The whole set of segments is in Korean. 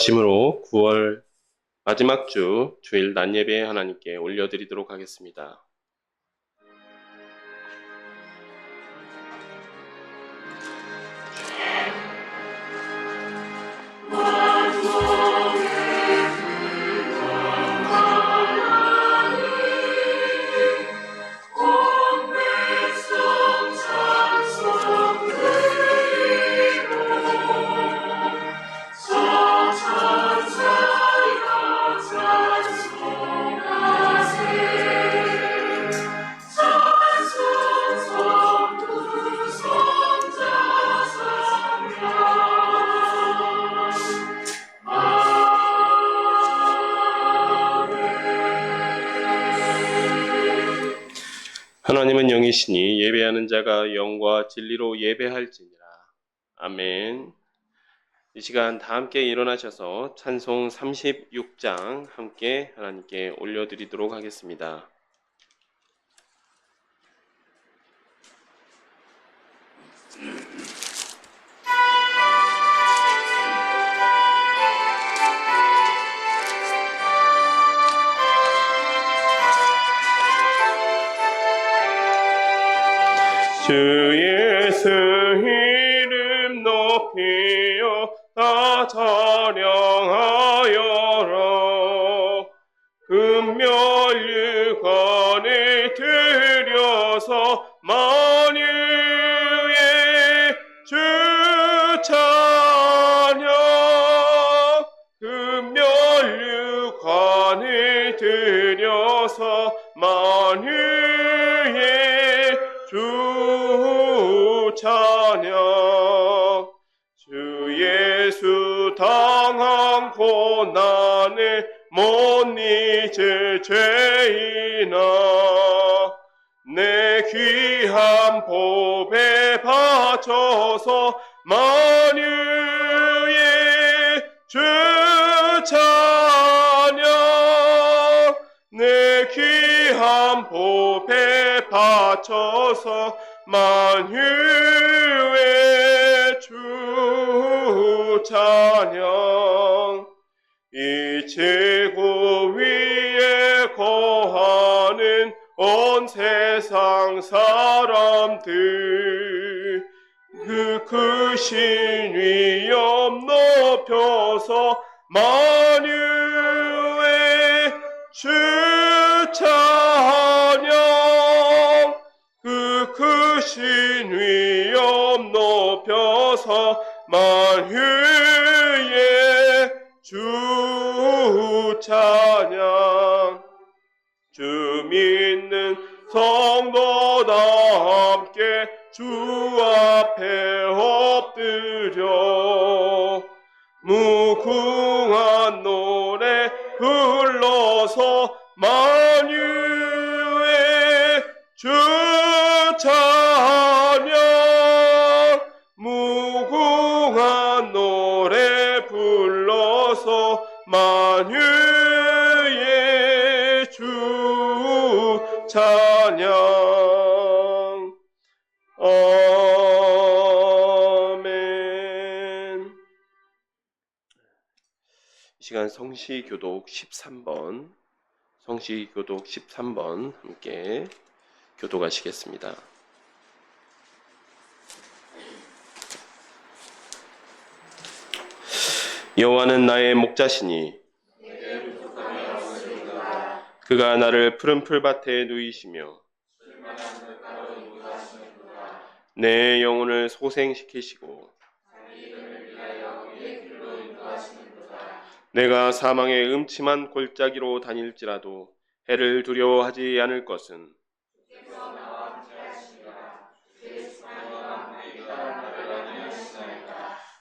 아침으로 9월 마지막 주 주일 낮 예배 하나님께 올려드리도록 하겠습니다. 하나님은 영이시니 예배하는 자가 영과 진리로 예배할지니라. 아멘. 이 시간 다 함께 일어나셔서 찬송 36장 함께 하나님께 올려드리도록 하겠습니다. 주 예수 이름 높이어 다 찬양하여라. 금멸유관을 들여서 만유의 주 찬양. 금멸유관을 들여서 만유의 주 찬양. 주 예수 당한 고난을 못 잊을 죄인아, 내 귀한 보배 바쳐서 만유의 주 찬양. 내 귀한 보배 바쳐서 만유의 주 찬양. 이 지구 위에 거하는 온 세상 사람들, 그 크신 위엄 높여서 만유의 주 찬양. 그 크신 위엄 높여서 만유의 주 찬양. 주 믿는 성도다 함께 주 앞에 엎드려 무궁한 노래 불러서 만유의 주 찬양. 무궁한 노래 불러서 만유의 주 찬양. 아멘. 이 시간 성시교독 13번, 성시교독 13번 함께 교독하시겠습니다. 여호와는 나의 목자시니 그가 나를 푸른 풀밭에 누이시며 내 영혼을 소생시키시고 내가 사망의 음침한 골짜기로 다닐지라도 해를 두려워하지 않을 것은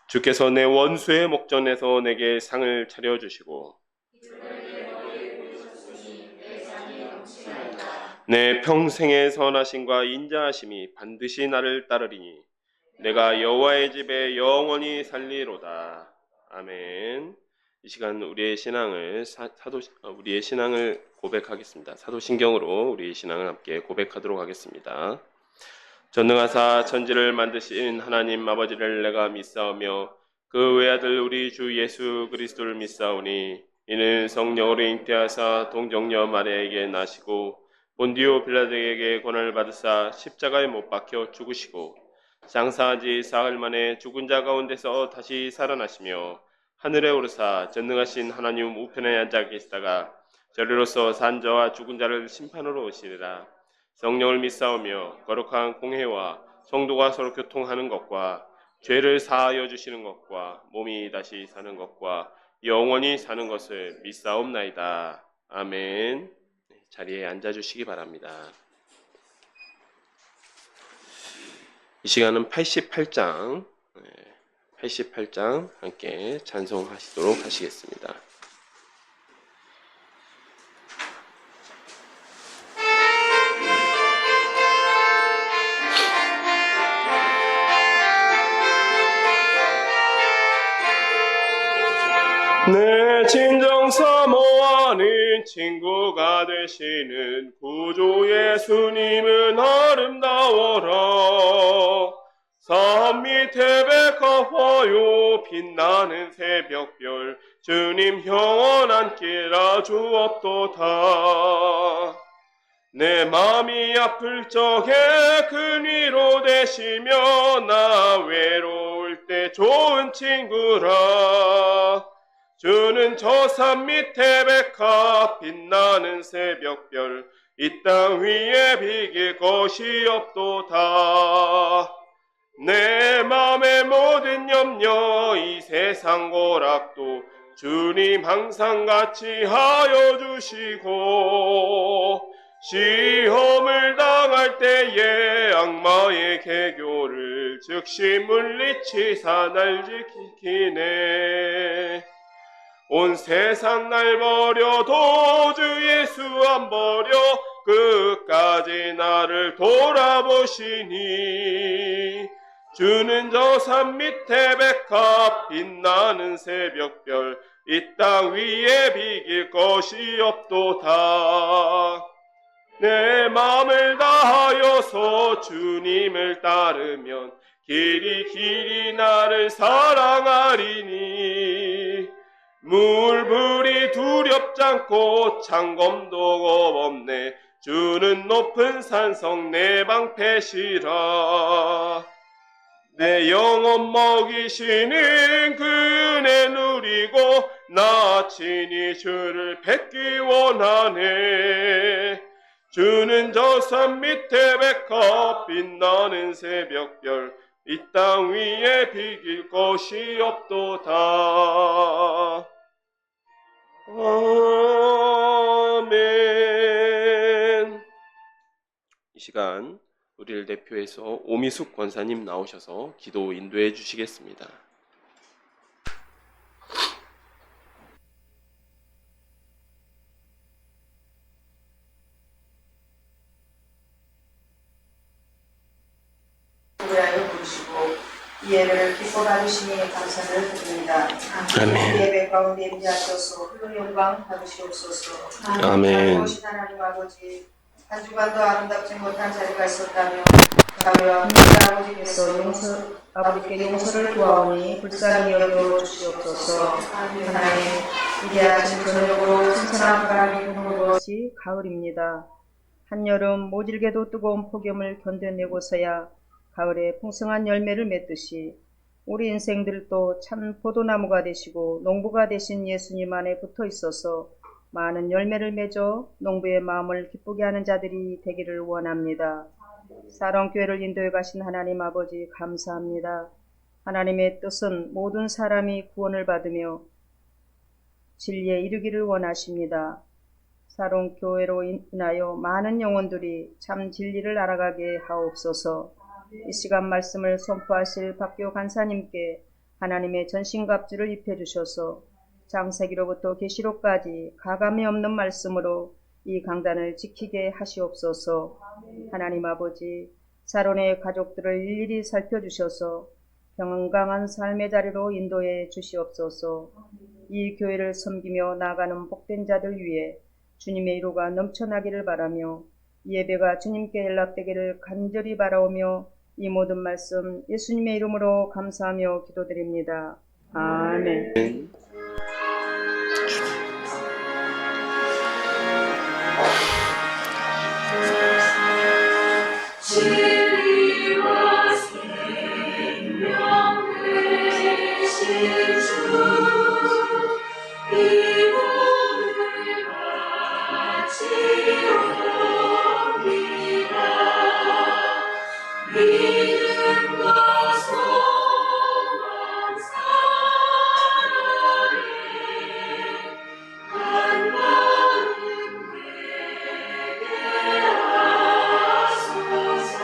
주께서 내 원수의 목전에서 내게 상을 차려주시고 내 평생의 선하심과 인자하심이 반드시 나를 따르리니 내가 여호와의 집에 영원히 살리로다. 아멘. 이 시간 우리의 신앙을 우리의 신앙을 고백하겠습니다. 사도신경으로 우리의 신앙을 함께 고백하도록 하겠습니다. 전능하사 천지를 만드신 하나님 아버지를 내가 믿사오며 그 외아들 우리 주 예수 그리스도를 믿사오니 이는 성령으로 잉태하사 동정녀 마리아에게 나시고 본디오 빌라도에게 고난을 받으사 십자가에 못 박혀 죽으시고 장사한 지 사흘 만에 죽은 자 가운데서 다시 살아나시며 하늘에 오르사 전능하신 하나님 우편에 앉아 계시다가 저리로서 산 자와 죽은 자를 심판으로 오시리라. 성령을 믿사오며 거룩한 공회와 성도가 서로 교통하는 것과 죄를 사하여 주시는 것과 몸이 다시 사는 것과 영원히 사는 것을 믿사옵나이다. 아멘. 자리에 앉아주시기 바랍니다. 이 시간은 88장 함께 찬송하시도록 하시겠습니다. 내 진정 사모하는 친구가 되시는 구주 예수님은 아름다워라. 산 밑에 백합화요 빛나는 새벽별 주님 영원한 길 아주 없도다. 내 맘이 아플 적에 큰 위로 되시며 나 외로울 때 좋은 친구라. 주는 저 산 밑에 백합 빛나는 새벽별 이 땅 위에 비길 것이 없도다. 내 맘의 모든 염려 이 세상 고락도 주님 항상 같이 하여 주시고 시험을 당할 때에 악마의 계교를 즉시 물리치사 날 지키네. 온 세상 날 버려도 주 예수 안 버려 끝까지 나를 돌아보시니 주는 저 산 밑에 백합 빛나는 새벽별 이 땅 위에 비길 것이 없도다. 내 맘을 다하여서 주님을 따르면 길이 나를 사랑하리니 물불이 두렵지 않고 창검도 겁없네. 주는 높은 산성 내 방패시라. 내 영혼 먹이시는 그 은혜 누리고 나 친히 주를 뵙기 원하네. 주는 저 산 밑에 백합 빛나는 새벽별 이 땅 위에 비길 것이 없도다. 아멘. 이 시간 우리를 대표해서 오미숙 권사님 나오셔서 기도 인도해 주시겠습니다. 위하여 부르시고 이 예배를 기뻐 받으시니 감사를 드립니다. 아멘. 이 예배 가운데 임재하셔서 훌륭 영광 받으시옵소서. 아멘. 오신 하나님 아버지, 한 주간도 아름답지 못한 자리가 있었다며 가면 아버지께 용서를 구하오니 불쌍히 여겨 주시옵소서. 하나님, 이제 아침 저녁으로 신선한 바람이 부는 것이 가을입니다. 한여름 모질게도 뜨거운 폭염을 견뎌내고서야 가을에 풍성한 열매를 맺듯이 우리 인생들도 참 포도나무가 되시고 농부가 되신 예수님 안에 붙어 있어서 많은 열매를 맺어 농부의 마음을 기쁘게 하는 자들이 되기를 원합니다. 사랑교회를 인도해 가신 하나님 아버지 감사합니다. 하나님의 뜻은 모든 사람이 구원을 받으며 진리에 이르기를 원하십니다. 사랑교회로 인하여 많은 영혼들이 참 진리를 알아가게 하옵소서. 이 시간 말씀을 선포하실 박교 간사님께 하나님의 전신갑주를 입혀주셔서 창세기로부터 계시록까지 가감이 없는 말씀으로 이 강단을 지키게 하시옵소서. 하나님 아버지, 사론의 가족들을 일일이 살펴주셔서 건강한 삶의 자리로 인도해 주시옵소서. 이 교회를 섬기며 나아가는 복된 자들 위해 주님의 위로가 넘쳐나기를 바라며 예배가 주님께 연락되기를 간절히 바라오며 이 모든 말씀 예수님의 이름으로 감사하며 기도드립니다. 아멘. 진리와 생명 되신 주 이름을 바치옵니다. 믿음과 소망 사랑에 한 마음 되게 하소서.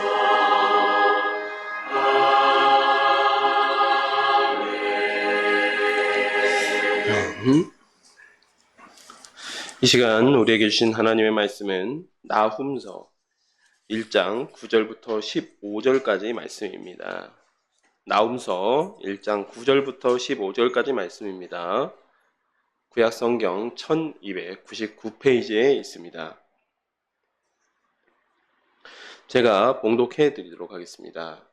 이 시간 우리에게 주신 하나님의 말씀은 나훔서 1장 9절부터 15절까지 말씀입니다. 나훔서 1장 9절부터 15절까지 말씀입니다. 구약 성경 1299페이지에 있습니다. 제가 봉독해 드리도록 하겠습니다.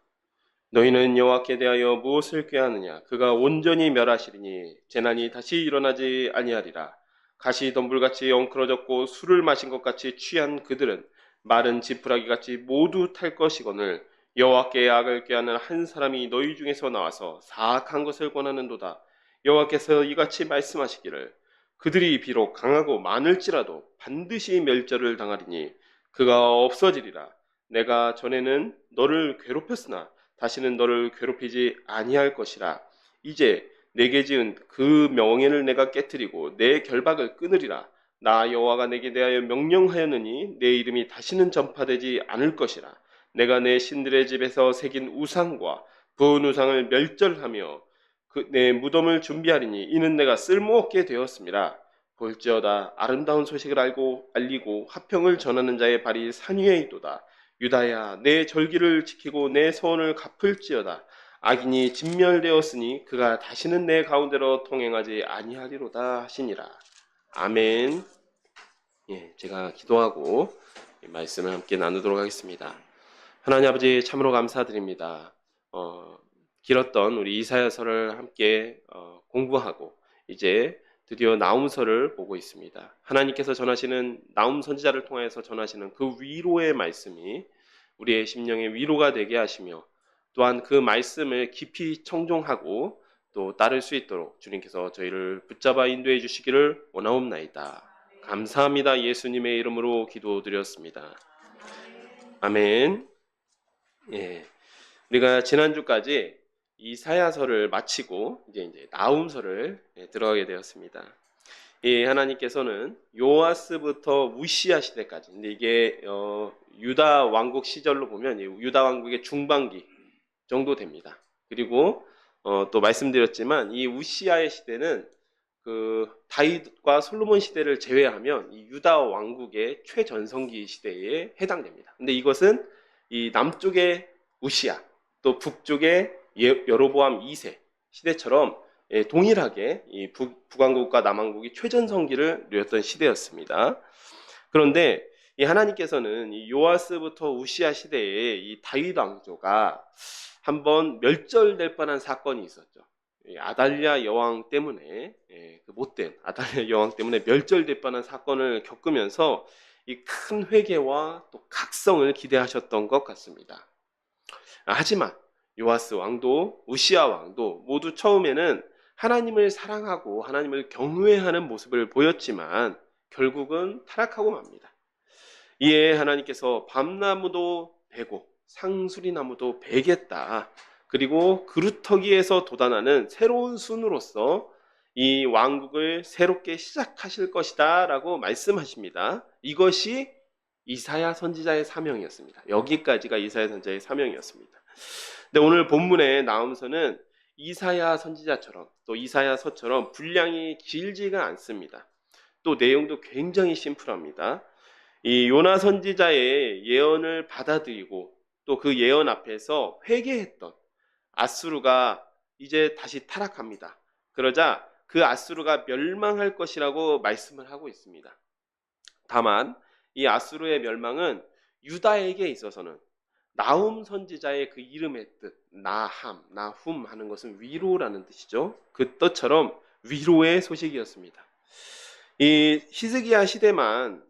너희는 여호와께 대하여 무엇을 꾀하느냐? 그가 온전히 멸하시리니 재난이 다시 일어나지 아니하리라. 가시 덤불같이 엉클어졌고 술을 마신 것 같이 취한 그들은 마른 지푸라기같이 모두 탈 것이거늘 여호와께 악을 꾀하는 한 사람이 너희 중에서 나와서 사악한 것을 권하는도다. 여호와께서 이같이 말씀하시기를 그들이 비록 강하고 많을지라도 반드시 멸절을 당하리니 그가 없어지리라. 내가 전에는 너를 괴롭혔으나 다시는 너를 괴롭히지 아니할 것이라. 이제 내게 지은 그 명예를 내가 깨뜨리고 내 결박을 끊으리라. 나 여호와가 내게 대하여 명령하였느니 내 이름이 다시는 전파되지 않을 것이라. 내가 내 신들의 집에서 새긴 우상과 부은 우상을 멸절하며 내 무덤을 준비하리니 이는 내가 쓸모없게 되었습니다. 볼지어다 아름다운 소식을 알리고 화평을 전하는 자의 발이 산 위에 있도다. 유다야 내 절기를 지키고 내 소원을 갚을지어다. 악인이 진멸되었으니 그가 다시는 내 가운데로 통행하지 아니하리로다 하시니라. 아멘. 제가 기도하고 말씀을 함께 나누도록 하겠습니다. 하나님 아버지 참으로 감사드립니다. 길었던 우리 이사야서를 함께 공부하고 이제 드디어 나훔서를 보고 있습니다. 하나님께서 전하시는 나훔 선지자를 통해서 전하시는 그 위로의 말씀이 우리의 심령의 위로가 되게 하시며 또한 그 말씀을 깊이 청종하고 또 따를 수 있도록 주님께서 저희를 붙잡아 인도해 주시기를 원하옵나이다. 감사합니다. 예수님의 이름으로 기도드렸습니다. 아멘. 우리가 지난주까지 이사야서를 마치고 이제 나훔서를 들어가게 되었습니다. 하나님께서는 요아스부터 우시야 시대까지, 근데 이게 유다 왕국 시절로 보면 유다 왕국의 중반기 정도 됩니다. 그리고 또 말씀드렸지만 이 우시야의 시대는 그 다윗과 솔로몬 시대를 제외하면 이 유다 왕국의 최전성기 시대에 해당됩니다. 근데 이것은 이 남쪽의 우시야 또 북쪽의 여로보암 2세 시대처럼 동일하게 이 북왕국과 남왕국이 최전성기를 누렸던 시대였습니다. 그런데 이 하나님께서는 이 요아스부터 우시야 시대에 이 다윗 왕조가 한번 멸절될 뻔한 사건이 있었죠. 아달랴 여왕 때문에 그 못된 아달랴 여왕 때문에 멸절될 뻔한 사건을 겪으면서 이 큰 회개와 또 각성을 기대하셨던 것 같습니다. 하지만 요아스 왕도 우시야 왕도 모두 처음에는 하나님을 사랑하고 하나님을 경외하는 모습을 보였지만 결국은 타락하고 맙니다. 이에 하나님께서 밤나무도 베고 상수리나무도 베겠다. 그리고 그루터기에서 돋아나는 새로운 순으로서 이 왕국을 새롭게 시작하실 것이다 라고 말씀하십니다. 이것이 이사야 선지자의 사명이었습니다. 여기까지가 이사야 선지자의 사명이었습니다. 근데 오늘 본문의 나훔서는 이사야 선지자처럼 또 이사야서처럼 분량이 길지가 않습니다. 또 내용도 굉장히 심플합니다. 이 요나 선지자의 예언을 받아들이고 또 그 예언 앞에서 회개했던 아수르가 이제 다시 타락합니다. 그러자 그 아수르가 멸망할 것이라고 말씀을 하고 있습니다. 다만 이 아수르의 멸망은 유다에게 있어서는 나훔 선지자의 그 이름의 뜻, 나훔 하는 것은 위로라는 뜻이죠. 그 뜻처럼 위로의 소식이었습니다. 이 히스기야 시대만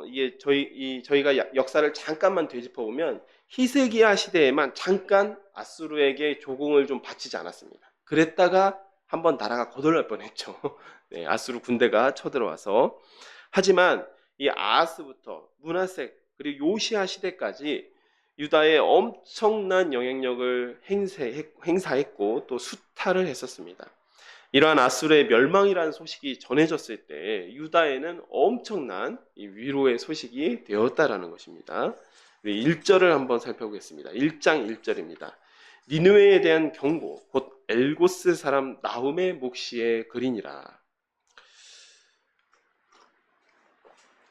이게 저희가 역사를 잠깐만 되짚어 보면 히스기야 시대에만 잠깐 아수르에게 조공을 좀 바치지 않았습니다. 그랬다가 한번 나라가 거덜날 뻔했죠. 네, 아수르 군대가 쳐들어와서. 하지만 이 아하스부터 므낫세 그리고 요시야 시대까지 유다에 엄청난 영향력을 행사했고 또 수탈을 했었습니다. 이러한 아수르의 멸망이라는 소식이 전해졌을 때 유다에는 엄청난 위로의 소식이 되었다라는 것입니다. 1절을 한번 살펴보겠습니다. 1장 1절입니다. 니느웨에 대한 경고, 곧 엘고스 사람 나훔의 묵시에 그리니라.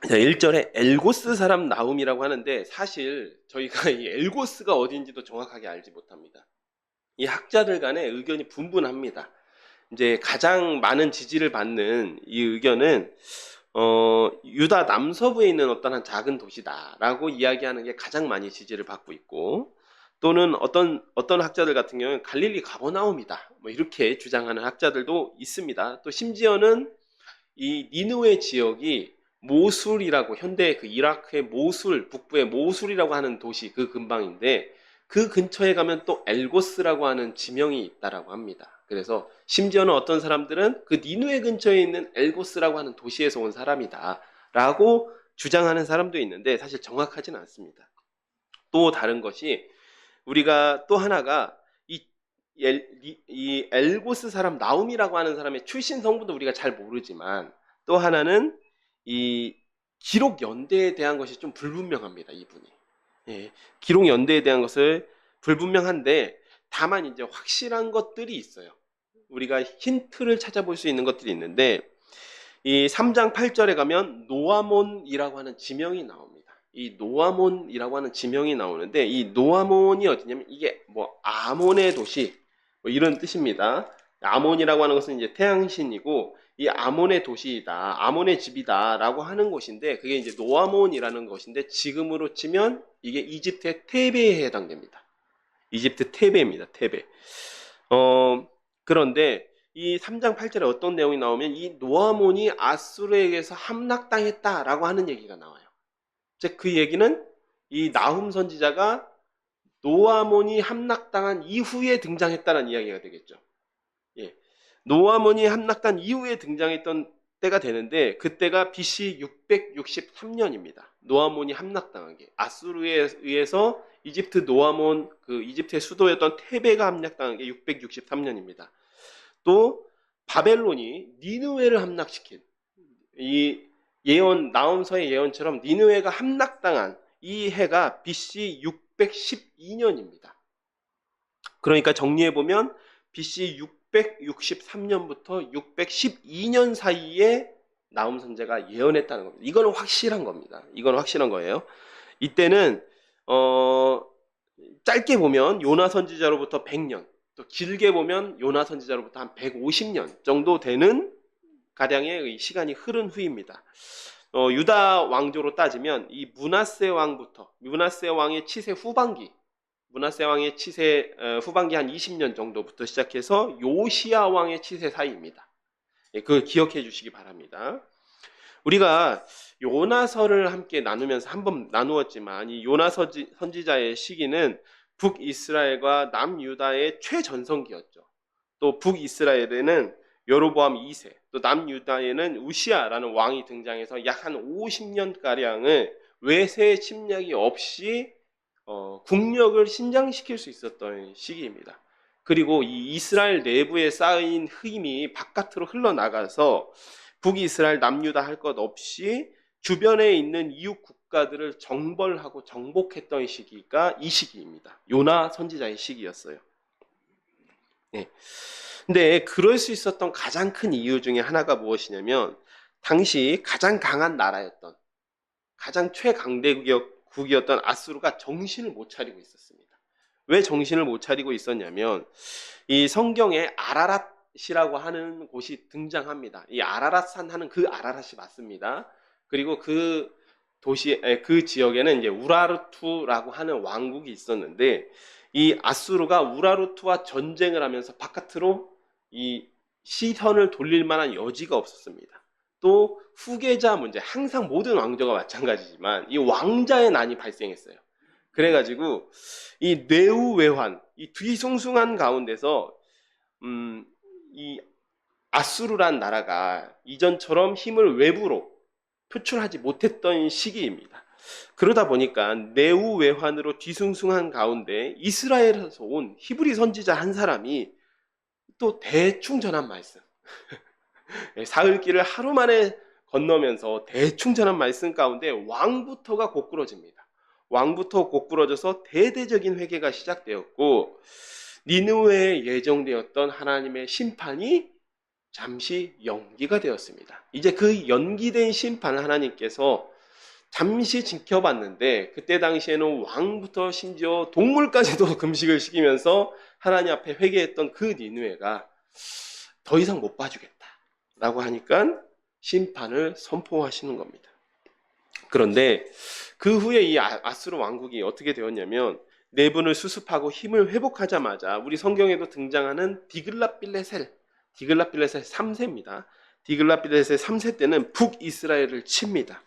자, 1절에 엘고스 사람 나훔이라고 하는데 사실 저희가 이 엘고스가 어딘지도 정확하게 알지 못합니다. 이 학자들 간의 의견이 분분합니다. 이제 가장 많은 지지를 받는 이 의견은 유다 남서부에 있는 어떤 한 작은 도시다라고 이야기하는 게 가장 많이 지지를 받고 있고, 또는 어떤 학자들 같은 경우는 갈릴리 가버나움이다 뭐 이렇게 주장하는 학자들도 있습니다. 또 심지어는 이 니느웨 지역이 모술이라고, 현대 그 이라크의 모술, 북부의 모술이라고 하는 도시 그 근방인데 그 근처에 가면 또 엘고스라고 하는 지명이 있다라고 합니다. 그래서 심지어는 어떤 사람들은 그 니느웨 근처에 있는 엘고스라고 하는 도시에서 온 사람이다 라고 주장하는 사람도 있는데 사실 정확하지는 않습니다. 또 다른 것이, 우리가 또 하나가 이 엘고스 사람 나훔이라고 하는 사람의 출신 성분도 우리가 잘 모르지만, 또 하나는 이 기록 연대에 대한 것이 좀 불분명합니다. 이분이. 예, 기록 연대에 대한 것을 불분명한데 다만 이제 확실한 것들이 있어요. 우리가 힌트를 찾아볼 수 있는 것들이 있는데, 이 3장 8절에 가면 노아몬이라고 하는 지명이 나옵니다. 이 노아몬이라고 하는 지명이 나오는데, 이 노아몬이 어디냐면 이게 뭐 아몬의 도시 뭐 이런 뜻입니다. 아몬이라고 하는 것은 이제 태양신이고 이 아몬의 도시이다, 아몬의 집이다라고 하는 곳인데, 그게 이제 노아몬이라는 것인데 지금으로 치면 이게 이집트의 테베에 해당됩니다. 이집트 테베입니다. 테베. 그런데 이 3장 8절에 어떤 내용이 나오면 이 노아몬이 아수르에게서 함락당했다라고 하는 얘기가 나와요. 즉 그 얘기는 이 나훔 선지자가 노아몬이 함락당한 이후에 등장했다는 이야기가 되겠죠. 예. 노아몬이 함락당 이후에 등장했던 때가 되는데 그때가 BC 663년입니다. 노아몬이 함락당한 게 아수르에 의해서 이집트 노아몬, 그 이집트의 수도였던 테베가 함락당한 게 663년입니다. 또 바벨론이 니느웨를 함락시킨, 이 예언, 나훔서의 예언처럼 니느웨가 함락당한 이 해가 BC 612년입니다. 그러니까 정리해보면 BC 663년부터 612년 사이에 나훔 선지자가 예언했다는 겁니다. 이거는 확실한 겁니다. 이건 확실한 거예요. 이때는 짧게 보면 요나 선지자로부터 100년, 또 길게 보면 요나 선지자로부터 한 150년 정도 되는 가량의 시간이 흐른 후입니다. 유다 왕조로 따지면 이 므낫세 왕부터, 므낫세 왕의 치세 후반기, 므낫세 왕의 치세 후반기 한 20년 정도부터 시작해서 요시야 왕의 치세 사이입니다. 그걸 기억해 주시기 바랍니다. 우리가 요나서를 함께 나누면서 한번 나누었지만 이 요나 선지자의 시기는 북이스라엘과 남유다의 최전성기였죠. 또 북이스라엘에는 여로보암 2세, 또 남유다에는 우시아라는 왕이 등장해서 약 한 50년가량을 외세 침략이 없이 국력을 신장시킬 수 있었던 시기입니다. 그리고 이 이스라엘 내부에 쌓인 힘이 바깥으로 흘러나가서 북이스라엘 남유다 할 것 없이 주변에 있는 이웃 국가들을 정벌하고 정복했던 시기가 이 시기입니다. 요나 선지자의 시기였어요. 네. 근데 그럴 수 있었던 가장 큰 이유 중에 하나가 무엇이냐면, 당시 가장 강한 나라였던, 가장 최강대국이었던 아수르가 정신을 못 차리고 있었습니다. 왜 정신을 못 차리고 있었냐면, 이 성경에 아라랏이라고 하는 곳이 등장합니다. 이 아라랏산 하는 그 아라랏이 맞습니다. 그리고 그 그 지역에는 이제 우라르투라고 하는 왕국이 있었는데, 이 아수르가 우라르투와 전쟁을 하면서 바깥으로 이 시선을 돌릴 만한 여지가 없었습니다. 또 후계자 문제, 항상 모든 왕조가 마찬가지지만 이 왕자의 난이 발생했어요. 그래가지고 이 뇌우외환, 이 뒤숭숭한 가운데서 이 아수르란 나라가 이전처럼 힘을 외부로 표출하지 못했던 시기입니다. 그러다 보니까 내우외환으로 뒤숭숭한 가운데 이스라엘에서 온 히브리 선지자 한 사람이 또 대충 전한 말씀, 사흘길을 하루 만에 건너면서 대충 전한 말씀 가운데 왕부터가 고꾸러집니다. 왕부터 고꾸러져서 대대적인 회개가 시작되었고, 니느웨에 예정되었던 하나님의 심판이 잠시 연기가 되었습니다. 이제 그 연기된 심판을 하나님께서 잠시 지켜봤는데, 그때 당시에는 왕부터 심지어 동물까지도 금식을 시키면서 하나님 앞에 회개했던 그 니느웨가 더 이상 못 봐주겠다라고 하니까 심판을 선포하시는 겁니다. 그런데 그 후에 이 아수르 왕국이 어떻게 되었냐면, 내분을 수습하고 힘을 회복하자마자 우리 성경에도 등장하는 디글랏빌레셀 3세입니다. 디글랏빌레셀 3세 때는 북이스라엘을 칩니다.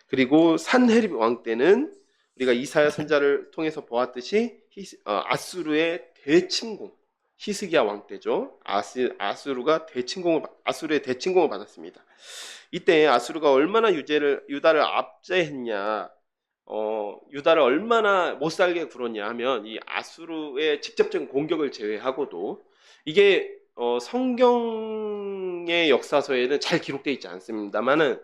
그리고 산헤립 왕 때는 우리가 이사야 선자를 통해서 보았듯이 아수르의 대침공, 히스기야 왕 때죠. 아수르의 대침공을 받았습니다. 이때 아수르가 얼마나 유다를 압제했냐, 유다를 얼마나 못살게 굴었냐 하면, 이 아수르의 직접적인 공격을 제외하고도 이게 성경의 역사서에는 잘 기록되어 있지 않습니다만은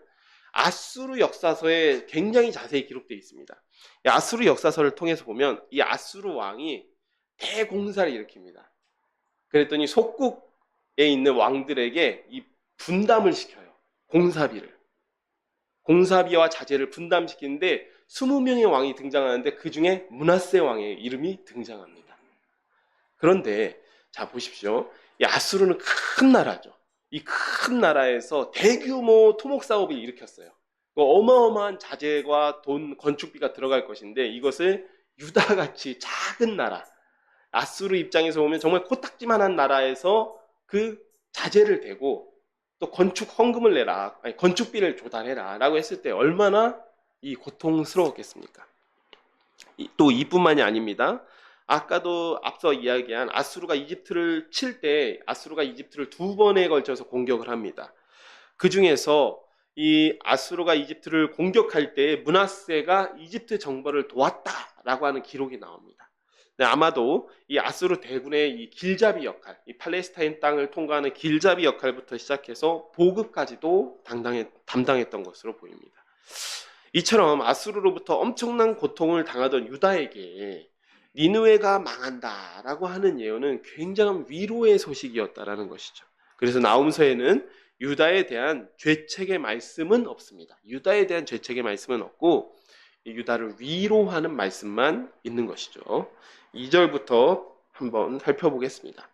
아수르 역사서에 굉장히 자세히 기록되어 있습니다. 이 아수르 역사서를 통해서 보면 이 아수르 왕이 대공사를 일으킵니다. 그랬더니 속국에 있는 왕들에게 이 분담을 시켜요. 공사비와 자재를 분담시키는데 20명의 왕이 등장하는데 그 중에 므낫세 왕의 이름이 등장합니다. 그런데 자 보십시오. 이 아수르는 큰 나라죠. 이 큰 나라에서 대규모 토목 사업을 일으켰어요. 어마어마한 자재와 돈, 건축비가 들어갈 것인데, 이것을 유다같이 작은 나라, 아수르 입장에서 보면 정말 코딱지만한 나라에서 그 자재를 대고 또 건축 헌금을 내라, 아니, 건축비를 조달해라 라고 했을 때 얼마나 이 고통스러웠겠습니까? 또 이뿐만이 아닙니다. 아까도 앞서 이야기한 아수르가 이집트를 칠 때 아수르가 이집트를 2번에 걸쳐서 공격을 합니다. 그 중에서 이 아수르가 이집트를 공격할 때 므낫세가 이집트 정벌을 도왔다라고 하는 기록이 나옵니다. 아마도 이 아수르 대군의 이 길잡이 역할, 이 팔레스타인 땅을 통과하는 길잡이 역할부터 시작해서 보급까지도 담당했던 것으로 보입니다. 이처럼 아수르로부터 엄청난 고통을 당하던 유다에게 니느웨가 망한다라고 하는 예언은 굉장한 위로의 소식이었다라는 것이죠. 그래서 나홈서에는 유다에 대한 죄책의 말씀은 없습니다. 유다에 대한 죄책의 말씀은 없고 유다를 위로하는 말씀만 있는 것이죠. 2절부터 한번 살펴보겠습니다.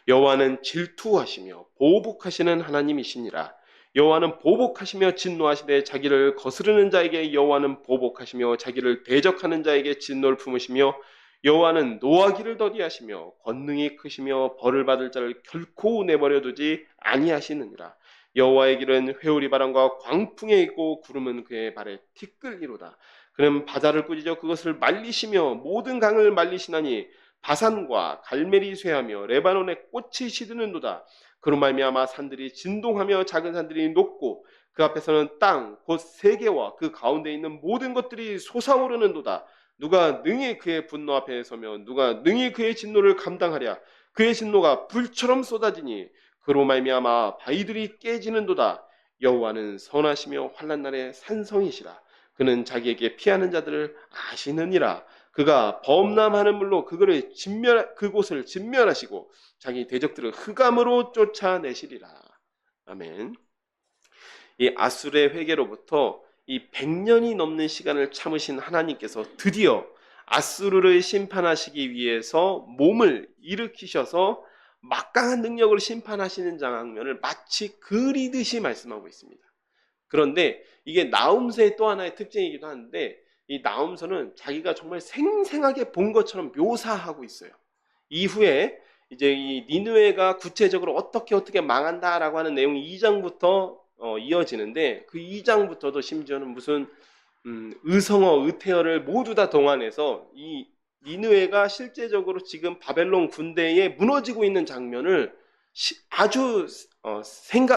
여호와는 질투하시며 보복하시는 하나님이시니라. 여호와는 보복하시며 진노하시되 자기를 거스르는 자에게 여호와는 보복하시며 자기를 대적하는 자에게 진노를 품으시며, 여호와는 노하기를 더디하시며 권능이 크시며 벌을 받을 자를 결코 내버려 두지 아니하시느니라. 여호와의 길은 회오리 바람과 광풍에 있고 구름은 그의 발에 티끌이로다. 그는 바다를 꾸짖어 그것을 말리시며 모든 강을 말리시나니 바산과 갈멜이 쇠하며 레바논의 꽃이 시드는도다. 그로 말미암아 산들이 진동하며 작은 산들이 녹고 그 앞에서는 땅 곧 세계와 그 가운데 있는 모든 것들이 솟아오르는도다. 누가 능히 그의 분노 앞에 서며 누가 능히 그의 진노를 감당하랴. 그의 진노가 불처럼 쏟아지니 그로 말미암아 바위들이 깨지는도다. 여호와는 선하시며 환난 날에 산성이시라. 그는 자기에게 피하는 자들을 아시느니라. 그가 범람하는 물로 그곳을 진멸하시고 자기 대적들을 흑암으로 쫓아내시리라. 아멘. 이 아수르의 회개로부터 이 100년이 넘는 시간을 참으신 하나님께서 드디어 아수르를 심판하시기 위해서 몸을 일으키셔서 막강한 능력으로 심판하시는 장면을 마치 그리듯이 말씀하고 있습니다. 그런데 이게 나훔서의 또 하나의 특징이기도 한데, 이 나훔서는 자기가 정말 생생하게 본 것처럼 묘사하고 있어요. 이후에 이제 이 니느웨가 구체적으로 어떻게 망한다라고 하는 내용이 2장부터 이어지는데, 그 2장부터도 심지어는 무슨 의성어, 의태어를 모두 다 동원해서 이 니느웨가 실제적으로 지금 바벨론 군대에 무너지고 있는 장면을 아주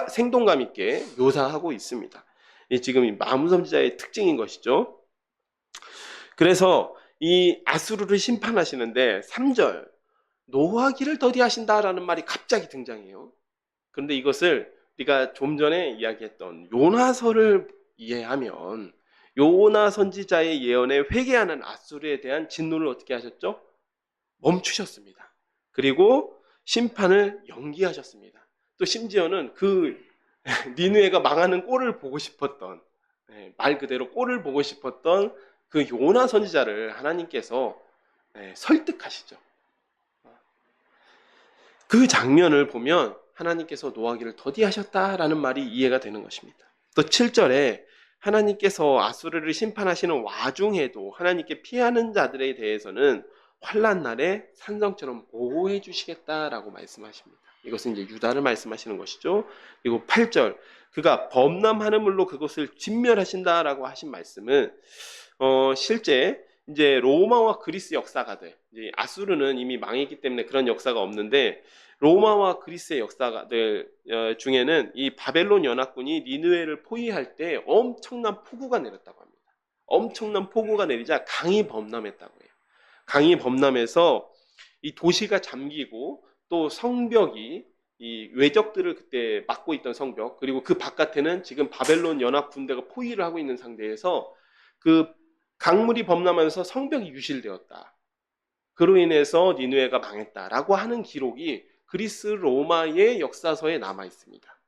생동감 있게 묘사하고 있습니다. 이 지금 이 마음 선지자의 특징인 것이죠. 그래서 이 아수르를 심판하시는데 3절 노하기를 더디하신다라는 말이 갑자기 등장해요. 그런데 이것을 우리가 좀 전에 이야기했던 요나서를 이해하면 요나 선지자의 예언에 회개하는 아수르에 대한 진노를 어떻게 하셨죠? 멈추셨습니다. 그리고 심판을 연기하셨습니다. 또 심지어는 그 니느웨가 망하는 꼴을 보고 싶었던, 말 그대로 꼴을 보고 싶었던 그 요나 선지자를 하나님께서 설득하시죠. 그 장면을 보면 하나님께서 노하기를 더디하셨다라는 말이 이해가 되는 것입니다. 또 7절에 하나님께서 아수르를 심판하시는 와중에도 하나님께 피하는 자들에 대해서는 환난 날에 산성처럼 보호해 주시겠다라고 말씀하십니다. 이것은 이제 유다를 말씀하시는 것이죠. 그리고 8절 그가 범람하는 물로 그것을 진멸하신다라고 하신 말씀은 실제 이제 로마와 그리스 역사가들, 이제 아수르는 이미 망했기 때문에 그런 역사가 없는데 로마와 그리스의 역사가들 중에는 이 바벨론 연합군이 니느웨를 포위할 때 엄청난 폭우가 내렸다고 합니다. 엄청난 폭우가 내리자 강이 범람했다고 해요. 강이 범람해서 이 도시가 잠기고 또 성벽이 이 외적들을 그때 막고 있던 성벽, 그리고 그 바깥에는 지금 바벨론 연합 군대가 포위를 하고 있는 상태에서 그 강물이 범람하면서 성벽이 유실되었다. 그로 인해서 니느웨가 망했다라고 하는 기록이 그리스 로마의 역사서에 남아 있습니다.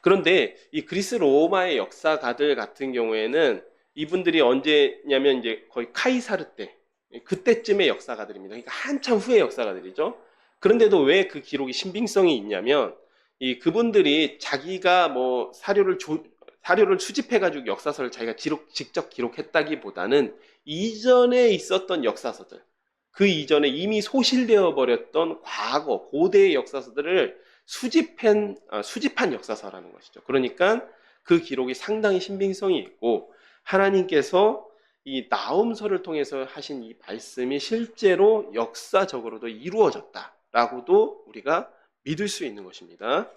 그런데 이 그리스 로마의 역사가들 같은 경우에는 이분들이 언제냐면 이제 거의 카이사르 때, 그때쯤의 역사가들입니다. 그러니까 한참 후의 역사가들이죠. 그런데도 왜 그 기록이 신빙성이 있냐면 이 그분들이 자기가 뭐 사료를 수집해가지고 역사서를 자기가 직접 기록했다기보다는 이전에 있었던 역사서들, 그 이전에 이미 소실되어 버렸던 과거 고대의 역사서들을 수집한 역사서라는 것이죠. 그러니까 그 기록이 상당히 신빙성이 있고 하나님께서 이 나훔서를 통해서 하신 이 말씀이 실제로 역사적으로도 이루어졌다라고도 우리가 믿을 수 있는 것입니다.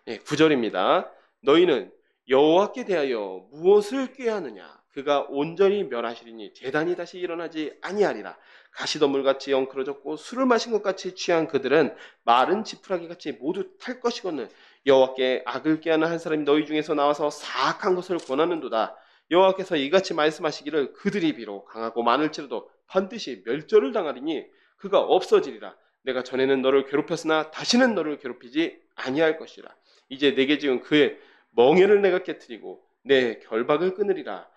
9절입니다. 너희는 여호와께 대하여 무엇을 꾀하느냐? 그가 온전히 멸하시리니 재단이 다시 일어나지 아니하리라. 가시덤불같이 엉클어졌고 술을 마신 것 같이 취한 그들은 마른 지푸라기같이 모두 탈 것이거늘 여호와께 악을 꾀하는 한 사람이 너희 중에서 나와서 사악한 것을 권하는도다. 여호와께서 이같이 말씀하시기를 그들이 비록 강하고 많을지라도 반드시 멸절을 당하리니 그가 없어지리라. 내가 전에는 너를 괴롭혔으나 다시는 너를 괴롭히지 아니할 것이라. 이제 내게 지은 그의 멍에를 내가 깨트리고 내 결박을 끊으리라.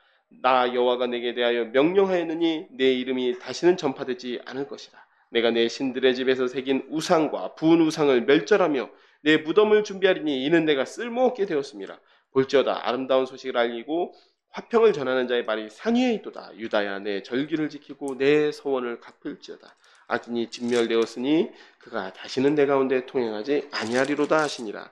나 여호와가 내게 대하여 명령하였느니 내 이름이 다시는 전파되지 않을 것이라. 내가 내 신들의 집에서 새긴 우상과 부은 우상을 멸절하며 내 무덤을 준비하리니 이는 내가 쓸모없게 되었습니다. 볼지어다 아름다운 소식을 알리고 화평을 전하는 자의 발이 산 위에 있도다. 유다야 내 절기를 지키고 내 소원을 갚을지어다. 악인이 진멸되었으니 그가 다시는 내 가운데 통행하지 아니하리로다 하시니라.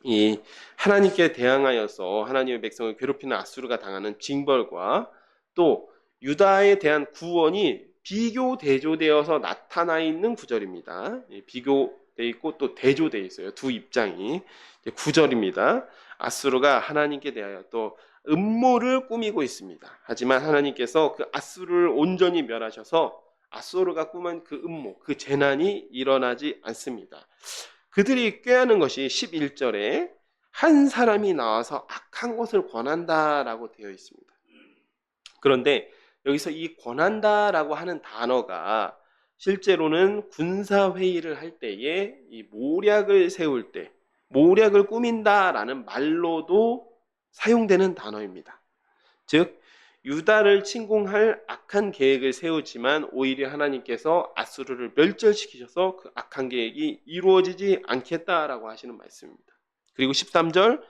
이 하나님께 대항하여서 하나님의 백성을 괴롭히는 아수르가 당하는 징벌과 또 유다에 대한 구원이 비교대조되어서 나타나 있는 구절입니다. 비교돼 있고 또 대조돼 있어요. 두 입장이. 9절입니다. 아수르가 하나님께 대하여 또 음모를 꾸미고 있습니다. 하지만 하나님께서 그 아수르를 온전히 멸하셔서 아수르가 꾸민 그 음모, 그 재난이 일어나지 않습니다. 그들이 꾀하는 것이 11절에 한 사람이 나와서 악한 것을 권한다라고 되어 있습니다. 그런데 여기서 이 권한다라고 하는 단어가 실제로는 군사회의를 할 때에 이 모략을 세울 때, 모략을 꾸민다라는 말로도 사용되는 단어입니다. 즉 유다를 침공할 악한 계획을 세우지만 오히려 하나님께서 아수르를 멸절시키셔서 그 악한 계획이 이루어지지 않겠다라고 하시는 말씀입니다. 그리고 13절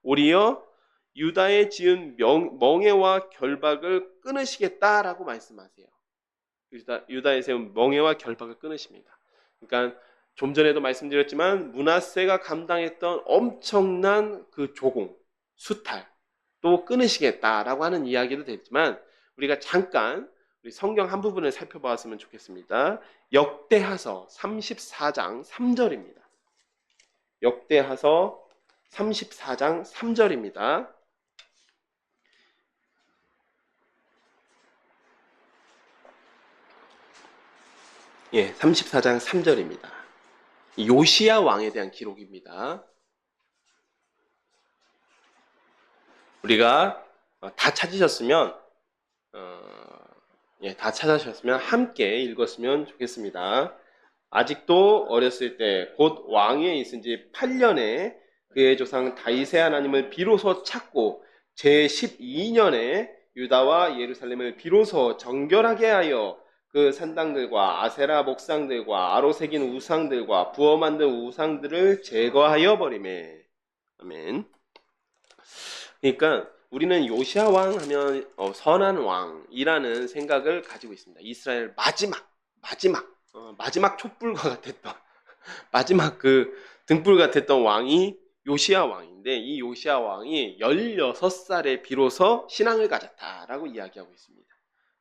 오히려 유다에 지은 멍에와 결박을 끊으시겠다라고 말씀하세요. 유다에 세운 멍에와 결박을 끊으십니다. 그러니까 좀 전에도 말씀드렸지만 므낫세가 감당했던 엄청난 그 조공, 수탈 또 끊으시겠다라고 하는 이야기도 됐지만 우리가 잠깐 우리 성경 한 부분을 살펴보았으면 좋겠습니다. 역대하서 34장 3절입니다. 역대하서 34장 3절입니다. 예, 34장 3절입니다. 요시야 왕에 대한 기록입니다. 우리가 다 찾으셨으면 다 찾으셨으면 함께 읽었으면 좋겠습니다. 아직도 어렸을 때 곧 왕위에 있은 지 8년에 그의 조상 다윗의 하나님을 비로소 찾고 제12년에 유다와 예루살렘을 비로소 정결하게 하여 그 산당들과 아세라 목상들과 아로 새긴 우상들과 부어 만든 우상들을 제거하여 버리매. 아멘. 그러니까 우리는 요시야 왕 하면 선한 왕이라는 생각을 가지고 있습니다. 이스라엘 마지막 촛불과 같았던 마지막 그 등불 같았던 왕이 요시야 왕인데 이 요시야 왕이 16살에 비로소 신앙을 가졌다라고 이야기하고 있습니다.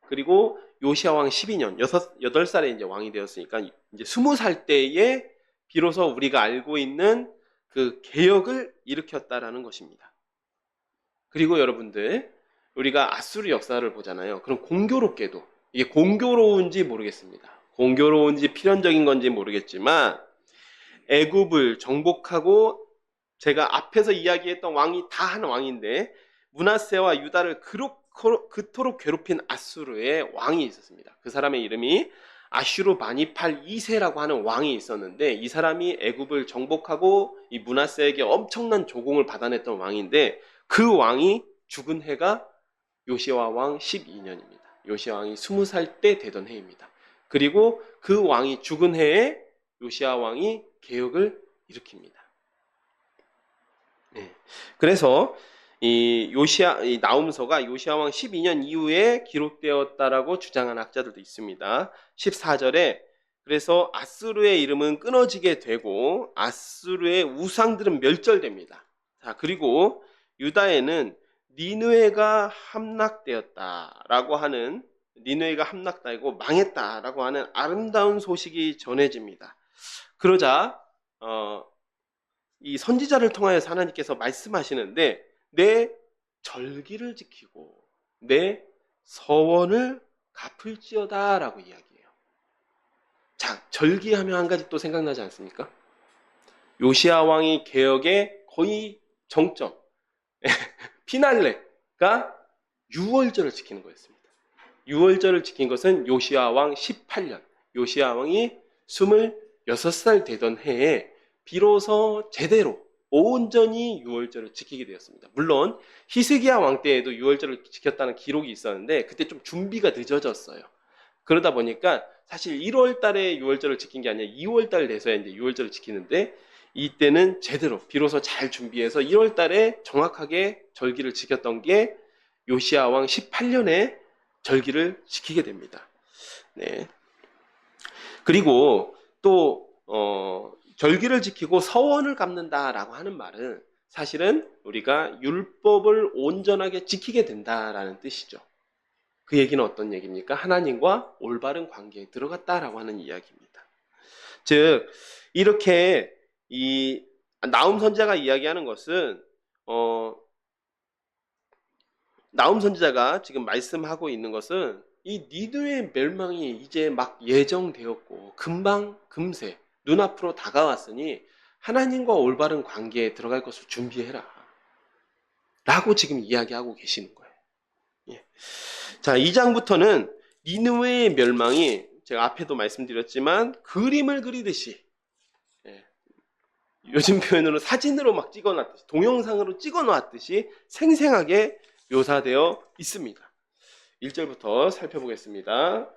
그리고 요시야 왕 12년, 8살에 이제 왕이 되었으니까 이제 20살 때에 비로소 우리가 알고 있는 그 개혁을 일으켰다라는 것입니다. 그리고 여러분들, 우리가 아수르 역사를 보잖아요. 그럼 공교롭게도, 이게 공교로운지 모르겠습니다. 공교로운지 필연적인 건지 모르겠지만, 애굽을 정복하고 제가 앞에서 이야기했던 왕이 다 한 왕인데, 므낫세와 유다를 그토록 괴롭힌 아수르의 왕이 있었습니다. 그 사람의 이름이 아슈르바니팔 2세라고 하는 왕이 있었는데 이 사람이 애굽을 정복하고 이 므낫세에게 엄청난 조공을 받아냈던 왕인데 그 왕이 죽은 해가 요시야 왕 12년입니다. 요시야 왕이 20살 때 되던 해입니다. 그리고 그 왕이 죽은 해에 요시야 왕이 개혁을 일으킵니다. 네. 그래서 이 나훔서가 요시야 왕 12년 이후에 기록되었다라고 주장하는 학자들도 있습니다. 14절에 그래서 아수르의 이름은 끊어지게 되고 아수르의 우상들은 멸절됩니다. 자, 그리고 유다에는 니느웨가 함락되었다라고 하는 니느웨가 함락되고 망했다라고 하는 아름다운 소식이 전해집니다. 그러자 이 선지자를 통하여서 하나님께서 말씀하시는데 내 절기를 지키고 내 서원을 갚을지어다 라고 이야기해요. 자, 절기하면 한 가지 또 생각나지 않습니까? 요시야 왕이 개혁의 거의 정점 피날레가 유월절을 지키는 거였습니다. 유월절을 지킨 것은 요시야 왕 18년 요시야 왕이 26살 되던 해에 비로소 제대로 온전히 유월절을 지키게 되었습니다. 물론 히스기야 왕 때에도 유월절을 지켰다는 기록이 있었는데 그때 좀 준비가 늦어졌어요. 그러다 보니까 사실 1월 달에 유월절을 지킨 게 아니라 2월 달 돼서야 이제 유월절을 지키는데 이때는 제대로 비로소 잘 준비해서 1월 달에 정확하게 절기를 지켰던 게 요시야 왕 18년에 절기를 지키게 됩니다. 네. 그리고 또 절기를 지키고 서원을 갚는다라고 하는 말은 사실은 우리가 율법을 온전하게 지키게 된다라는 뜻이죠. 그 얘기는 어떤 얘기입니까? 하나님과 올바른 관계에 들어갔다라고 하는 이야기입니다. 즉 이렇게 이 나훔 선지자가 이야기하는 것은 나훔 선지자가 지금 말씀하고 있는 것은 이 니느웨의 멸망이 이제 막 예정되었고 금세 눈앞으로 다가왔으니 하나님과 올바른 관계에 들어갈 것을 준비해라 라고 지금 이야기하고 계시는 거예요. 예. 자, 2장부터는 니느웨의 멸망이 제가 앞에도 말씀드렸지만 그림을 그리듯이 요즘 표현으로 사진으로 막 찍어놨듯이 동영상으로 찍어놨듯이 생생하게 묘사되어 있습니다. 1절부터 살펴보겠습니다.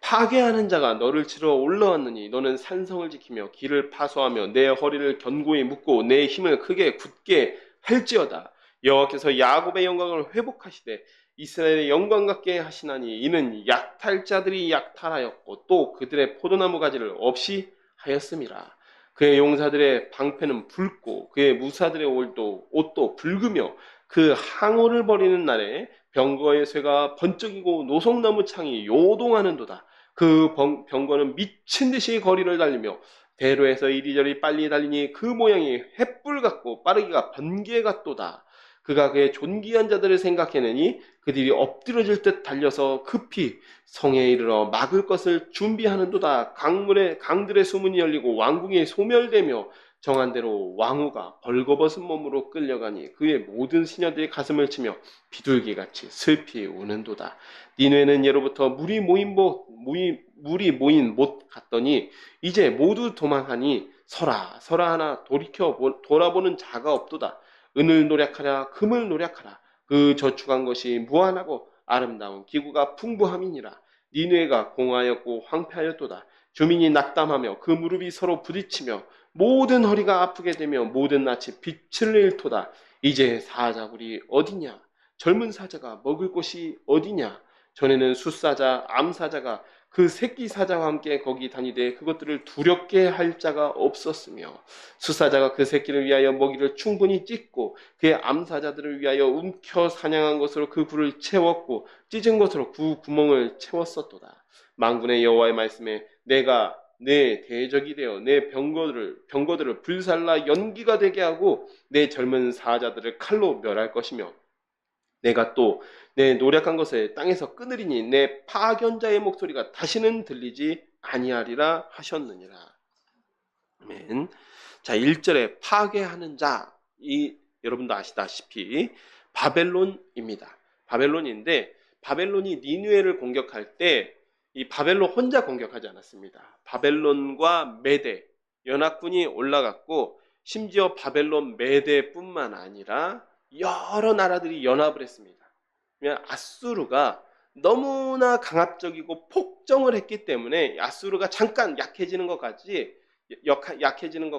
파괴하는 자가 너를 치러 올라왔느니 너는 산성을 지키며 길을 파수하며 내 허리를 견고히 묶고 내 힘을 크게 굳게 할지어다. 여호와께서 야곱의 영광을 회복하시되 이스라엘의 영광 같게 하시나니 이는 약탈자들이 약탈하였고 또 그들의 포도나무 가지를 없이 하였음이라. 그의 용사들의 방패는 붉고 그의 무사들의 옷도 붉으며 그 항우를 벌이는 날에 병거의 쇠가 번쩍이고 노송나무 창이 요동하는도다. 그 병거는 미친 듯이 거리를 달리며 대로에서 이리저리 빨리 달리니 그 모양이 횃불 같고 빠르기가 번개 같도다. 그가 그의 존귀한 자들을 생각해내니 그들이 엎드러질 듯 달려서 급히 성에 이르러 막을 것을 준비하는도다. 강들의 수문이 열리고 왕궁이 소멸되며 정한 대로 왕후가 벌거벗은 몸으로 끌려가니 그의 모든 시녀들이 가슴을 치며 비둘기같이 슬피 우는도다. 니느웨는 예로부터 물이 모인 못 같더니 이제 모두 도망하니 서라 하나 돌아보는 자가 없도다. 은을 노력하라 금을 노력하라. 그 저축한 것이 무한하고 아름다운 기구가 풍부함이니라. 니느웨가 공하였고 황폐하였도다. 주민이 낙담하며 그 무릎이 서로 부딪히며 모든 허리가 아프게 되며 모든 낯이 빛을 잃도다. 이제 사자굴이 어디냐? 젊은 사자가 먹을 곳이 어디냐? 전에는 숫사자, 암사자가 그 새끼 사자와 함께 거기 다니되 그것들을 두렵게 할 자가 없었으며 숫사자가 그 새끼를 위하여 먹이를 충분히 찢고 그의 암사자들을 위하여 움켜 사냥한 것으로 그 굴을 채웠고 찢은 것으로 그 구멍을 채웠었도다. 만군의 여호와의 말씀에 내가 내 대적이 되어 내 병거들을 불살라 연기가 되게 하고 내 젊은 사자들을 칼로 멸할 것이며 내가 또 내 노력한 것을 땅에서 끊으리니 내 파견자의 목소리가 다시는 들리지 아니하리라 하셨느니라. 아멘. 자, 1절에 파괴하는 자, 여러분도 아시다시피 바벨론입니다. 바벨론인데 바벨론이 니느웨를 공격할 때 이 바벨론 혼자 공격하지 않았습니다. 바벨론과 메대 연합군이 올라갔고 심지어 바벨론 메대뿐만 아니라 여러 나라들이 연합을 했습니다. 아수르가 너무나 강압적이고 폭정을 했기 때문에 아수르가 잠깐 약해지는 것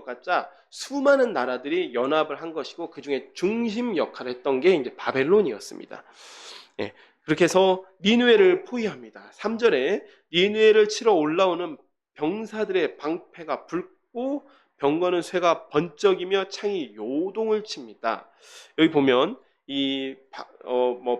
같자 수많은 나라들이 연합을 한 것이고 그 중에 중심 역할을 했던 게 이제 바벨론이었습니다. 예, 그렇게 해서 니느웨를 포위합니다. 3절에 니느웨를 치러 올라오는 병사들의 방패가 붉고 병거는 쇠가 번쩍이며 창이 요동을 칩니다. 여기 보면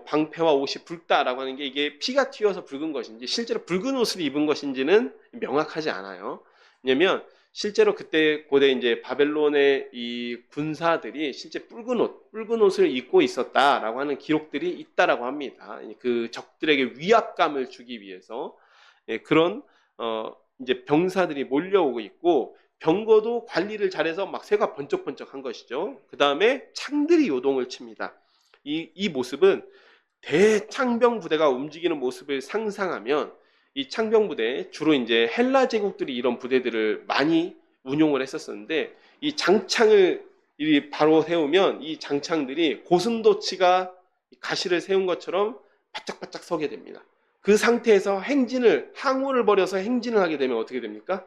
방패와 옷이 붉다라고 하는 게 이게 피가 튀어서 붉은 것인지 실제로 붉은 옷을 입은 것인지는 명확하지 않아요. 왜냐면 실제로 그때 고대 이제 바벨론의 이 군사들이 실제 붉은 옷을 입고 있었다라고 하는 기록들이 있다라고 합니다. 그 적들에게 위압감을 주기 위해서 그런 이제 병사들이 몰려오고 있고 병거도 관리를 잘해서 막 쇠가 번쩍번쩍한 것이죠. 그 다음에 창들이 요동을 칩니다. 이 모습은 대창병 부대가 움직이는 모습을 상상하면 이 창병 부대 주로 이제 헬라 제국들이 이런 부대들을 많이 운용을 했었었는데 이 장창을 바로 세우면 이 장창들이 고슴도치가 가시를 세운 것처럼 바짝바짝 서게 됩니다. 그 상태에서 항우를 벌여서 행진을 하게 되면 어떻게 됩니까?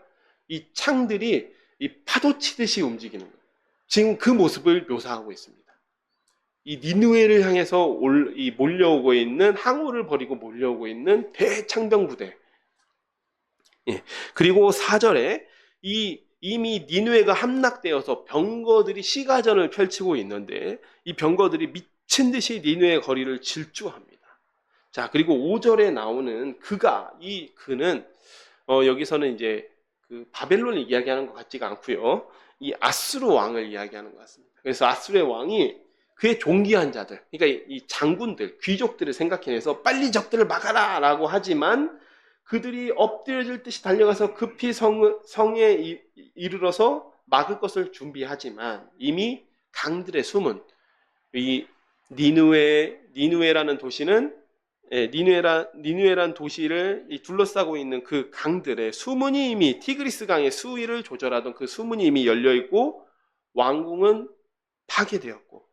이 창들이 이 파도 치듯이 움직이는 거예요. 지금 그 모습을 묘사하고 있습니다. 이 니느웨를 향해서 몰려오고 있는 항우를 벌이고 몰려오고 있는 대창병 부대. 예. 그리고 4절에 이미 니느웨가 함락되어서 병거들이 시가전을 펼치고 있는데 이 병거들이 미친 듯이 니느웨 거리를 질주합니다. 자, 그리고 5절에 나오는 그는 여기서는 이제 그 바벨론을 이야기하는 것 같지가 않고요. 이 아수르 왕을 이야기하는 것 같습니다. 그래서 아수르의 왕이 그의 존귀한 자들, 그러니까 이 장군들, 귀족들을 생각해내서 빨리 적들을 막아라라고 하지만 그들이 엎드려질 듯이 달려가서 급히 성에 이르러서 막을 것을 준비하지만 이미 강들의 수문, 이 니느웨라는 도시는 니느웨란 도시를 둘러싸고 있는 그 강들의 수문이 이미 티그리스 강의 수위를 조절하던 그 수문이 이미 열려 있고 왕궁은 파괴되었고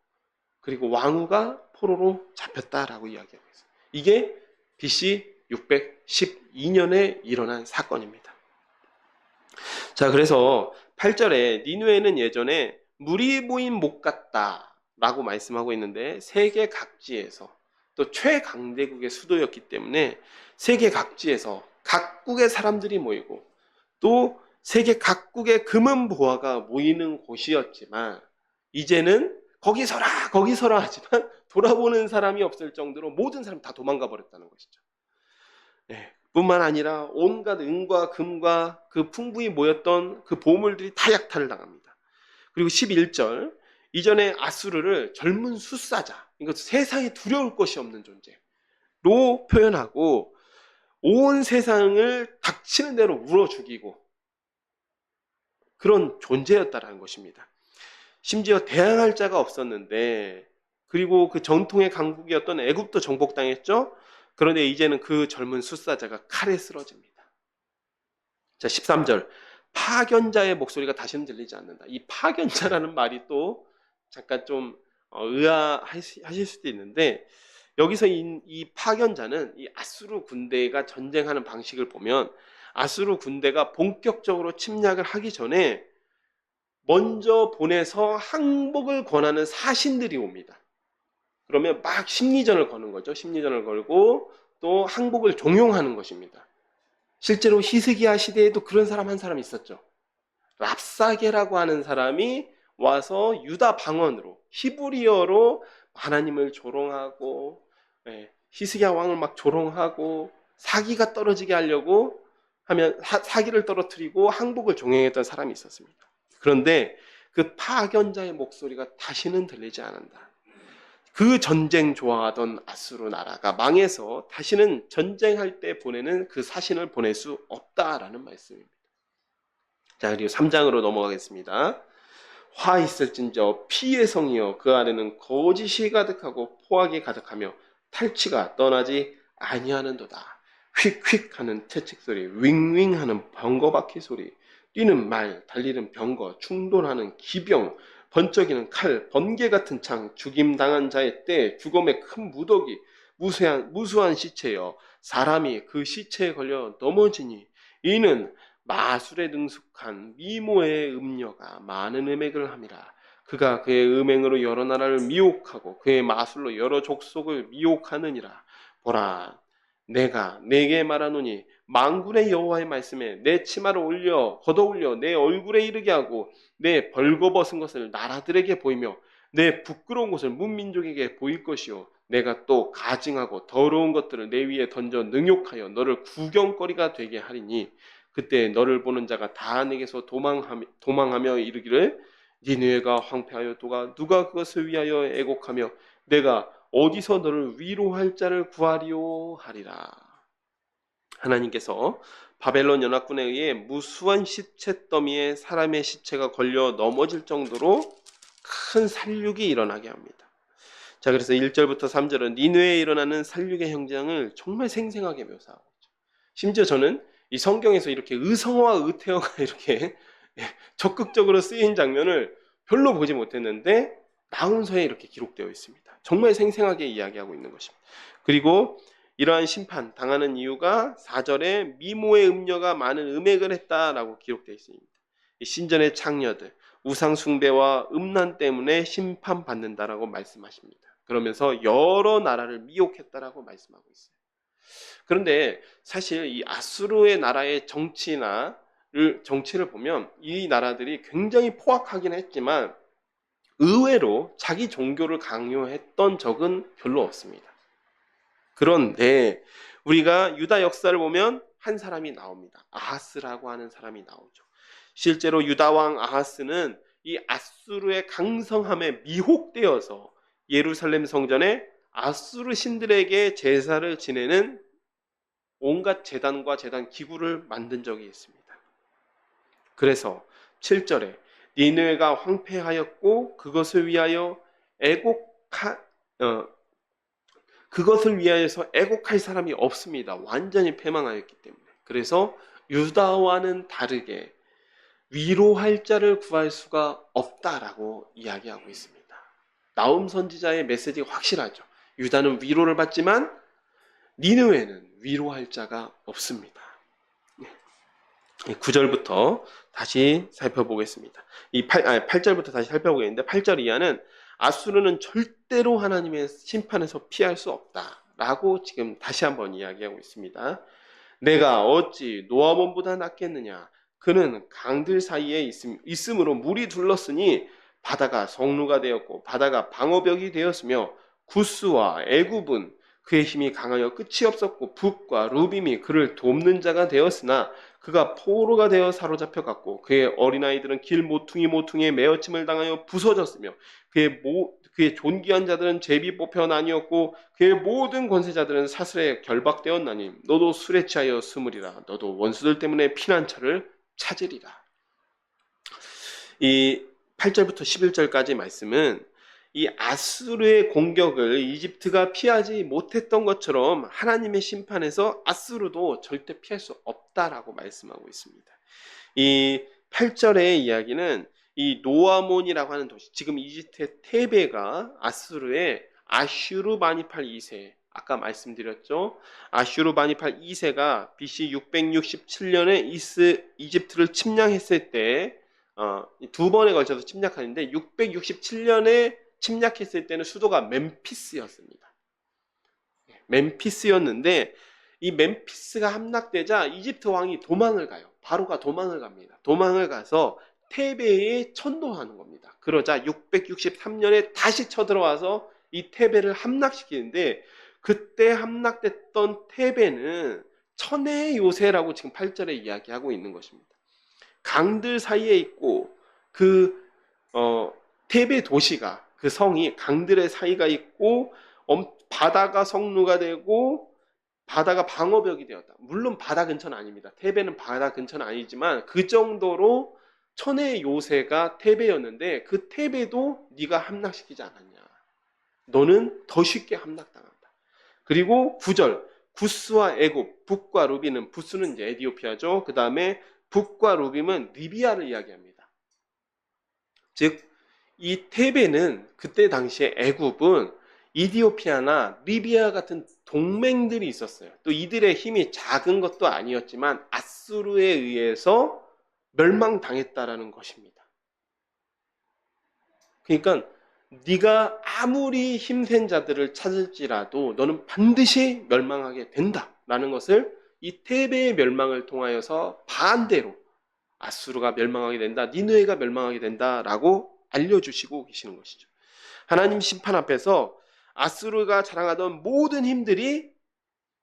그리고 왕후가 포로로 잡혔다라고 이야기하고 있어요. 이게 BC 612년에 일어난 사건입니다. 자, 그래서 8절에 니느웨는 예전에 물이 모인 못 같다. 라고 말씀하고 있는데, 세계 각지에서 또 최강대국의 수도였기 때문에 세계 각지에서 각국의 사람들이 모이고 또 세계 각국의 금은 보화가 모이는 곳이었지만, 이제는 거기 서라 하지만 돌아보는 사람이 없을 정도로 모든 사람 다 도망가 버렸다는 것이죠. 네. 뿐만 아니라 온갖 은과 금과 그 풍부히 모였던 그 보물들이 다 약탈을 당합니다. 그리고 11절, 이전에 아수르를 젊은 숫사자, 이것 세상에 두려울 것이 없는 존재로 표현하고 온 세상을 닥치는 대로 물어 죽이고 그런 존재였다라는 것입니다. 심지어 대항할 자가 없었는데, 그리고 그 전통의 강국이었던 애굽도 정복당했죠. 그런데 이제는 그 젊은 숫사자가 칼에 쓰러집니다. 자, 13절, 파견자의 목소리가 다시는 들리지 않는다. 이 파견자라는 말이 또 잠깐 좀 의아하실 수도 있는데, 여기서 이 파견자는 이 아수르 군대가 전쟁하는 방식을 보면 아수르 군대가 본격적으로 침략을 하기 전에 먼저 보내서 항복을 권하는 사신들이 옵니다. 그러면 막 심리전을 거는 거죠. 심리전을 걸고 또 항복을 종용하는 것입니다. 실제로 히스기야 시대에도 그런 사람 한 사람 있었죠. 랍사게라고 하는 사람이 와서 유다 방언으로, 히브리어로 하나님을 조롱하고, 히스기야 왕을 막 조롱하고 사기가 떨어지게 하려고 하면 사기를 떨어뜨리고 항복을 종용했던 사람이 있었습니다. 그런데 그 파견자의 목소리가 다시는 들리지 않는다. 그 전쟁 좋아하던 아수르 나라가 망해서 다시는 전쟁할 때 보내는 그 사신을 보낼 수 없다라는 말씀입니다. 자, 그리고 3장으로 넘어가겠습니다. 화 있을진저 피의 성이여, 그 안에는 거짓이 가득하고 포악이 가득하며 탈취가 떠나지 아니하는도다. 휙휙 하는 채찍 소리, 윙윙 하는 번거바퀴 소리, 뛰는 말, 달리는 병거, 충돌하는 기병, 번쩍이는 칼, 번개 같은 창, 죽임당한 자의 때, 죽음의 큰 무더기, 무수한 시체여, 사람이 그 시체에 걸려 넘어지니, 이는 마술에 능숙한 미모의 음녀가 많은 음행을 함이라. 그가 그의 음행으로 여러 나라를 미혹하고 그의 마술로 여러 족속을 미혹하느니라. 보라, 내가 내게 말하노니 만군의 여호와의 말씀에 내 치마를 걷어올려 내 얼굴에 이르게 하고 내 벌거벗은 것을 나라들에게 보이며 내 부끄러운 것을 문민족에게 보일 것이요, 내가 또 가증하고 더러운 것들을 내 위에 던져 능욕하여 너를 구경거리가 되게 하리니, 그때 너를 보는 자가 다 내게서 도망하며 이르기를, 니느웨가 황폐하여 누가 그것을 위하여 애곡하며 내가 어디서 너를 위로할 자를 구하리오 하리라. 하나님께서 바벨론 연합군에 의해 무수한 시체 더미에 사람의 시체가 걸려 넘어질 정도로 큰 살육이 일어나게 합니다. 자, 그래서 1절부터 3절은 니느웨에 일어나는 살육의 현장을 정말 생생하게 묘사하고 있죠. 심지어 저는 이 성경에서 이렇게 의성어와 의태어가 이렇게 적극적으로 쓰인 장면을 별로 보지 못했는데 나훈서에 이렇게 기록되어 있습니다. 정말 생생하게 이야기하고 있는 것입니다. 그리고 이러한 심판 당하는 이유가 4절에 미모의 음녀가 많은 음행을 했다라고 기록되어 있습니다. 이 신전의 창녀들, 우상 숭배와 음란 때문에 심판받는다라고 말씀하십니다. 그러면서 여러 나라를 미혹했다라고 말씀하고 있어요. 그런데 사실 이 아수르의 나라의 정치를 보면 이 나라들이 굉장히 포악하긴 했지만 의외로 자기 종교를 강요했던 적은 별로 없습니다. 그런데 우리가 유다 역사를 보면 한 사람이 나옵니다. 아하스라고 하는 사람이 나오죠. 실제로 유다 왕 아하스는 이 아수르의 강성함에 미혹되어서 예루살렘 성전에 아수르 신들에게 제사를 지내는 온갖 제단과 제단 기구를 만든 적이 있습니다. 그래서 7절에 니느웨가 황폐하였고 그것을 위하여서 애곡할 사람이 없습니다. 완전히 패망하였기 때문에. 그래서 유다와는 다르게 위로할 자를 구할 수가 없다라고 이야기하고 있습니다. 나훔 선지자의 메시지가 확실하죠. 유다는 위로를 받지만 니느웨는 위로할 자가 없습니다. 9절부터 다시 살펴보겠습니다. 8절부터 다시 살펴보겠는데 8절 이하는 아수르는 절대로 하나님의 심판에서 피할 수 없다라고 지금 다시 한번 이야기하고 있습니다. 내가 어찌 노아몬보다 낫겠느냐? 그는 강들 사이에 있음으로 물이 둘렀으니 바다가 성루가 되었고 바다가 방어벽이 되었으며 구스와 애굽은 그의 힘이 강하여 끝이 없었고 북과 루빔이 그를 돕는 자가 되었으나 그가 포로가 되어 사로잡혀 갔고 그의 어린아이들은 길 모퉁이에 메어침을 당하여 부서졌으며 그의 존귀한 자들은 제비 뽑혀 나뉘었고 그의 모든 권세자들은 사슬에 결박되었나니 너도 술에 취하여 스물이라 너도 원수들 때문에 피난처를 찾으리라. 이 8절부터 11절까지 말씀은 이 아수르의 공격을 이집트가 피하지 못했던 것처럼 하나님의 심판에서 아수르도 절대 피할 수 없다라고 말씀하고 있습니다. 이 8절의 이야기는 이 노아몬이라고 하는 도시, 지금 이집트의 테베가 아수르의 아슈르바니팔 2세, 아까 말씀드렸죠. 아슈르바니팔 2세가 BC 667년에 이집트를 침략했을 때 두 번에 걸쳐서 침략하는데 667년에 침략했을 때는 수도가 멤피스였습니다. 멤피스였는데 이 멤피스가 함락되자 이집트 왕이 도망을 가요. 바로가 도망을 갑니다. 도망을 가서 테베에 천도하는 겁니다. 그러자 663년에 다시 쳐들어와서 이 테베를 함락시키는데 그때 함락됐던 테베는 천혜의 요새라고 지금 8절에 이야기하고 있는 것입니다. 강들 사이에 있고 테베 도시가 그 성이 강들의 사이가 있고 바다가 성루가 되고 바다가 방어벽이 되었다. 물론 바다 근처는 아닙니다. 테베는 바다 근처는 아니지만 그 정도로 천혜의 요새가 테베였는데 그 테베도 네가 함락시키지 않았냐. 너는 더 쉽게 함락당한다. 그리고 9절 구스와 애굽, 북과 루비는 부스는 이제 에디오피아죠. 그 다음에 북과 루빔은 리비아를 이야기합니다. 즉 이 테베는 그때 당시에 애굽은 이디오피아나 리비아 같은 동맹들이 있었어요. 또 이들의 힘이 작은 것도 아니었지만 아수르에 의해서 멸망당했다라는 것입니다. 그러니까 네가 아무리 힘센 자들을 찾을지라도 너는 반드시 멸망하게 된다라는 것을 이 테베의 멸망을 통하여서 반대로 아수르가 멸망하게 된다, 니느웨가 멸망하게 된다라고 알려주시고 계시는 것이죠. 하나님 심판 앞에서 아수르가 자랑하던 모든 힘들이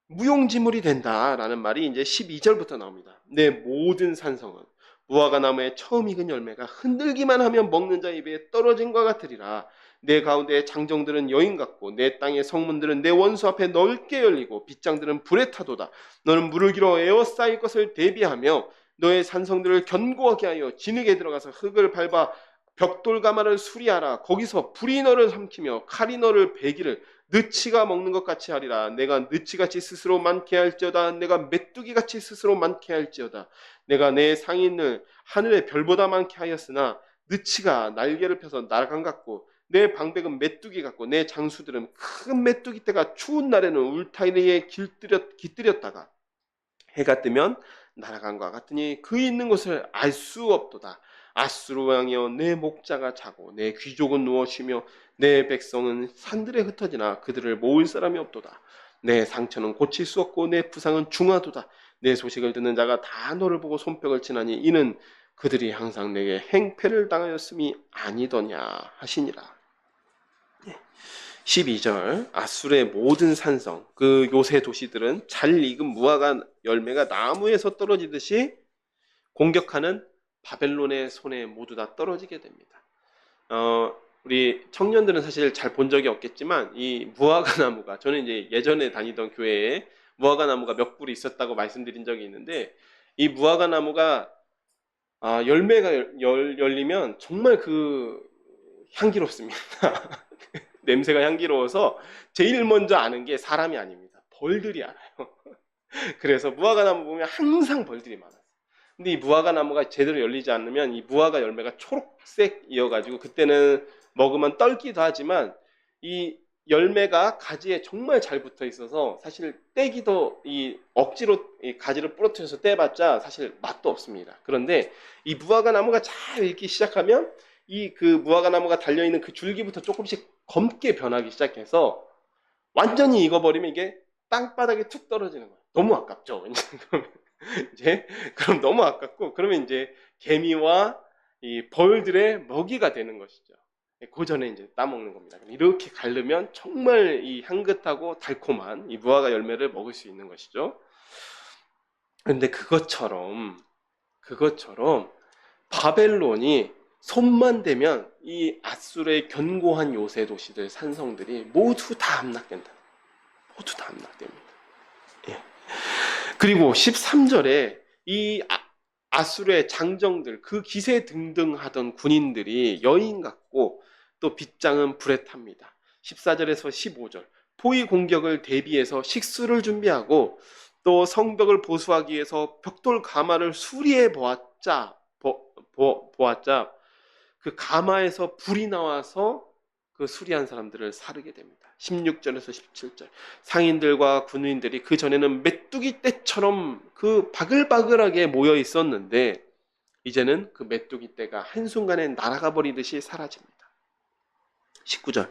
무용지물이 된다라는 말이 이제 12절부터 나옵니다. 내 모든 산성은 무화과 나무에 처음 익은 열매가 흔들기만 하면 먹는 자 입에 떨어진 것 같으리라. 내 가운데 장정들은 여인 같고 내 땅의 성문들은 내 원수 앞에 넓게 열리고 빗장들은 불에 타도다. 너는 물을 길어 에워싸일 것을 대비하며 너의 산성들을 견고하게 하여 진흙에 들어가서 흙을 밟아 벽돌 가마를 수리하라. 거기서 불이 너를 삼키며 칼이 너를 베기를 느치가 먹는 것 같이 하리라. 내가 느치같이 스스로 많게 할지어다. 내가 메뚜기같이 스스로 많게 할지어다. 내가 내 상인을 하늘의 별보다 많게 하였으나 느치가 날개를 펴서 날강 같고 내 방백은 메뚜기 같고 내 장수들은 큰 메뚜기 떼가 추운 날에는 울타리에 깃들였다가 해가 뜨면 날아간과 같으니 그 있는 곳을 알 수 없도다. 아수르 왕이여 내 목자가 자고 내 귀족은 누워 쉬며 내 백성은 산들에 흩어지나 그들을 모을 사람이 없도다. 내 상처는 고칠 수 없고 내 부상은 중하도다. 내 소식을 듣는 자가 다 너를 보고 손뼉을 치나니 이는 그들이 항상 내게 행패를 당하였음이 아니더냐 하시니라. 12절 아수르의 모든 산성 그 요새 도시들은 잘 익은 무화과 열매가 나무에서 떨어지듯이 공격하는 바벨론의 손에 모두 다 떨어지게 됩니다. 우리 청년들은 사실 잘 본 적이 없겠지만 이 무화과 나무가 저는 이제 예전에 다니던 교회에 무화과 나무가 몇 그루 있었다고 말씀드린 적이 있는데 이 무화과 나무가 열매가 열리면 정말 향기롭습니다. 냄새가 향기로워서 제일 먼저 아는 게 사람이 아닙니다. 벌들이 알아요. 그래서 무화과 나무 보면 항상 벌들이 많아요. 근데 이 무화과 나무가 제대로 열리지 않으면 이 무화과 열매가 초록색이어가지고 그때는 먹으면 떨기도 하지만 이 열매가 가지에 정말 잘 붙어 있어서 사실 떼기도 억지로 이 가지를 부러뜨려서 떼봤자 사실 맛도 없습니다. 그런데 이 무화과 나무가 잘 익기 시작하면 이 그 무화과 나무가 달려있는 그 줄기부터 조금씩 검게 변하기 시작해서 완전히 익어버리면 이게 땅바닥에 툭 떨어지는 거예요. 너무 아깝죠. 이제 그럼 너무 아깝고, 그러면 이제 개미와 이 벌들의 먹이가 되는 것이죠. 그 전에 이제 따먹는 겁니다. 이렇게 갈르면 정말 이 향긋하고 달콤한 이 무화과 열매를 먹을 수 있는 것이죠. 그런데 그것처럼 바벨론이 손만 대면 이 아수르의 견고한 요새 도시들, 산성들이 모두 다 함락된다. 모두 다 함락됩니다. 예. 그리고 13절에 이 아수르의 장정들, 그 기세등등하던 군인들이 여인 같고 또 빗장은 불에 탑니다. 14절에서 15절, 포위 공격을 대비해서 식수를 준비하고 또 성벽을 보수하기 위해서 벽돌 가마를 수리해 보았자 그 가마에서 불이 나와서 그 수리한 사람들을 사르게 됩니다. 16절에서 17절, 상인들과 군인들이 그 전에는 메뚜기 떼처럼 그 바글바글하게 모여 있었는데 이제는 그 메뚜기 떼가 한순간에 날아가 버리듯이 사라집니다. 19절,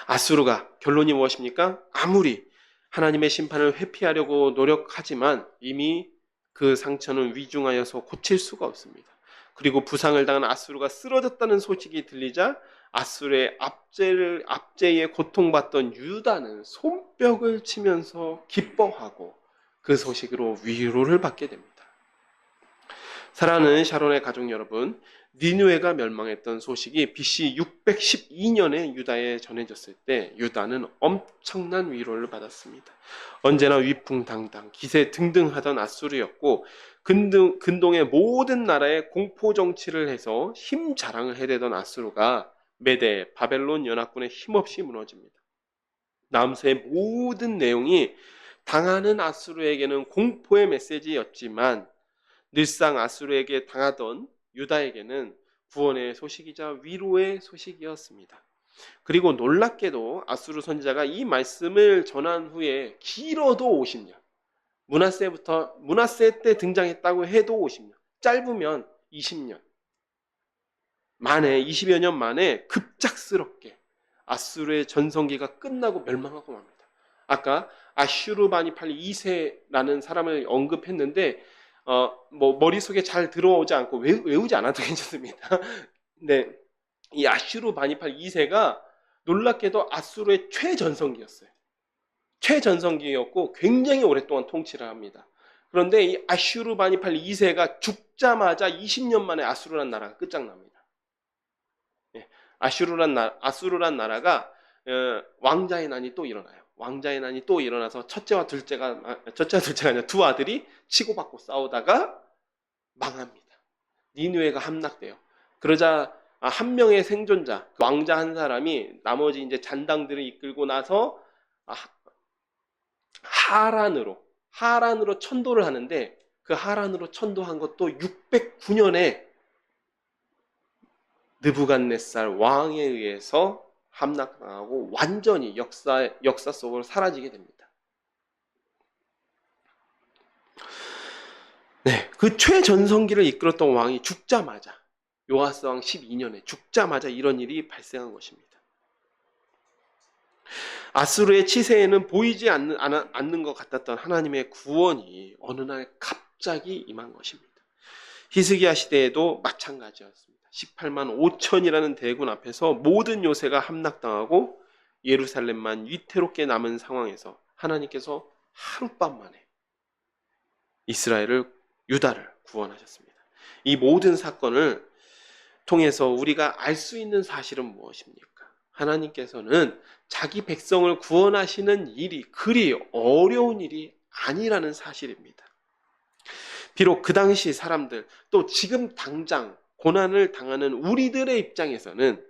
아수르가 결론이 무엇입니까? 아무리 하나님의 심판을 회피하려고 노력하지만 이미 그 상처는 위중하여서 고칠 수가 없습니다. 그리고 부상을 당한 아수르가 쓰러졌다는 소식이 들리자 아수르의 압제에 고통받던 유다는 손뼉을 치면서 기뻐하고 그 소식으로 위로를 받게 됩니다. 사랑하는 샤론의 가족 여러분, 니느웨가 멸망했던 소식이 BC 612년에 유다에 전해졌을 때 유다는 엄청난 위로를 받았습니다. 언제나 위풍당당 기세등등하던 아수르였고 근동의 모든 나라에 공포 정치를 해서 힘 자랑을 해대던 아수르가 메대 바벨론 연합군에 힘없이 무너집니다. 남서의 모든 내용이 당하는 아수르에게는 공포의 메시지였지만 늘상 아수르에게 당하던 유다에게는 구원의 소식이자 위로의 소식이었습니다. 그리고 놀랍게도 아수르 선지자가 이 말씀을 전한 후에 길어도 50년, 므낫세 때 등장했다고 해도 50년, 짧으면 20년 만에, 20여 년 만에 급작스럽게 아수르의 전성기가 끝나고 멸망하고 맙니다. 아까 아슈르바니팔 2세라는 사람을 언급했는데 머릿속에 잘 들어오지 않고 외우지 않아도 괜찮습니다. 근데 이 아슈르바니팔 2세가 놀랍게도 아수르의 최전성기였어요. 최전성기였고 굉장히 오랫동안 통치를 합니다. 그런데 이 아슈르바니팔 2세가 죽자마자 20년 만에 아수르란 나라가 끝장납니다. 아수르란 나라가 왕자의 난이 또 일어나요. 왕자의 난이 또 일어나서 첫째와 둘째가 아니라 두 아들이 치고받고 싸우다가 망합니다. 니느웨가 함락돼요. 그러자 한 명의 생존자, 그 왕자 한 사람이 나머지 이제 잔당들을 이끌고 나서 하란으로 천도를 하는데 그 하란으로 천도한 것도 609년에 느부갓네살 왕에 의해서 함락당하고 완전히 역사 속으로 사라지게 됩니다. 네, 그 최전성기를 이끌었던 왕이 죽자마자 요아스 왕 12년에 죽자마자 이런 일이 발생한 것입니다. 아수르의 치세에는 보이지 않는 것 같았던 하나님의 구원이 어느 날 갑자기 임한 것입니다. 히스기야 시대에도 마찬가지였습니다. 18만 5천이라는 대군 앞에서 모든 요새가 함락당하고 예루살렘만 위태롭게 남은 상황에서 하나님께서 하룻밤 만에 유다를 구원하셨습니다. 이 모든 사건을 통해서 우리가 알 수 있는 사실은 무엇입니까? 하나님께서는 자기 백성을 구원하시는 일이 그리 어려운 일이 아니라는 사실입니다. 비록 그 당시 사람들, 또 지금 당장 고난을 당하는 우리들의 입장에서는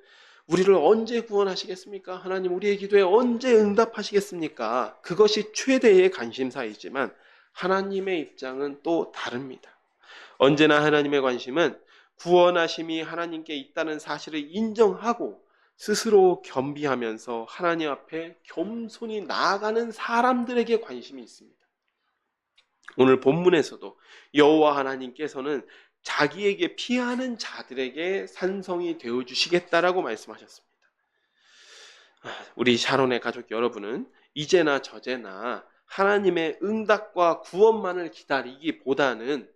우리를 언제 구원하시겠습니까? 하나님 우리의 기도에 언제 응답하시겠습니까? 그것이 최대의 관심사이지만 하나님의 입장은 또 다릅니다. 언제나 하나님의 관심은 구원하심이 하나님께 있다는 사실을 인정하고 스스로 겸비하면서 하나님 앞에 겸손히 나아가는 사람들에게 관심이 있습니다. 오늘 본문에서도 여호와 하나님께서는 자기에게 피하는 자들에게 산성이 되어주시겠다라고 말씀하셨습니다. 우리 샤론의 가족 여러분은 이제나 저제나 하나님의 응답과 구원만을 기다리기보다는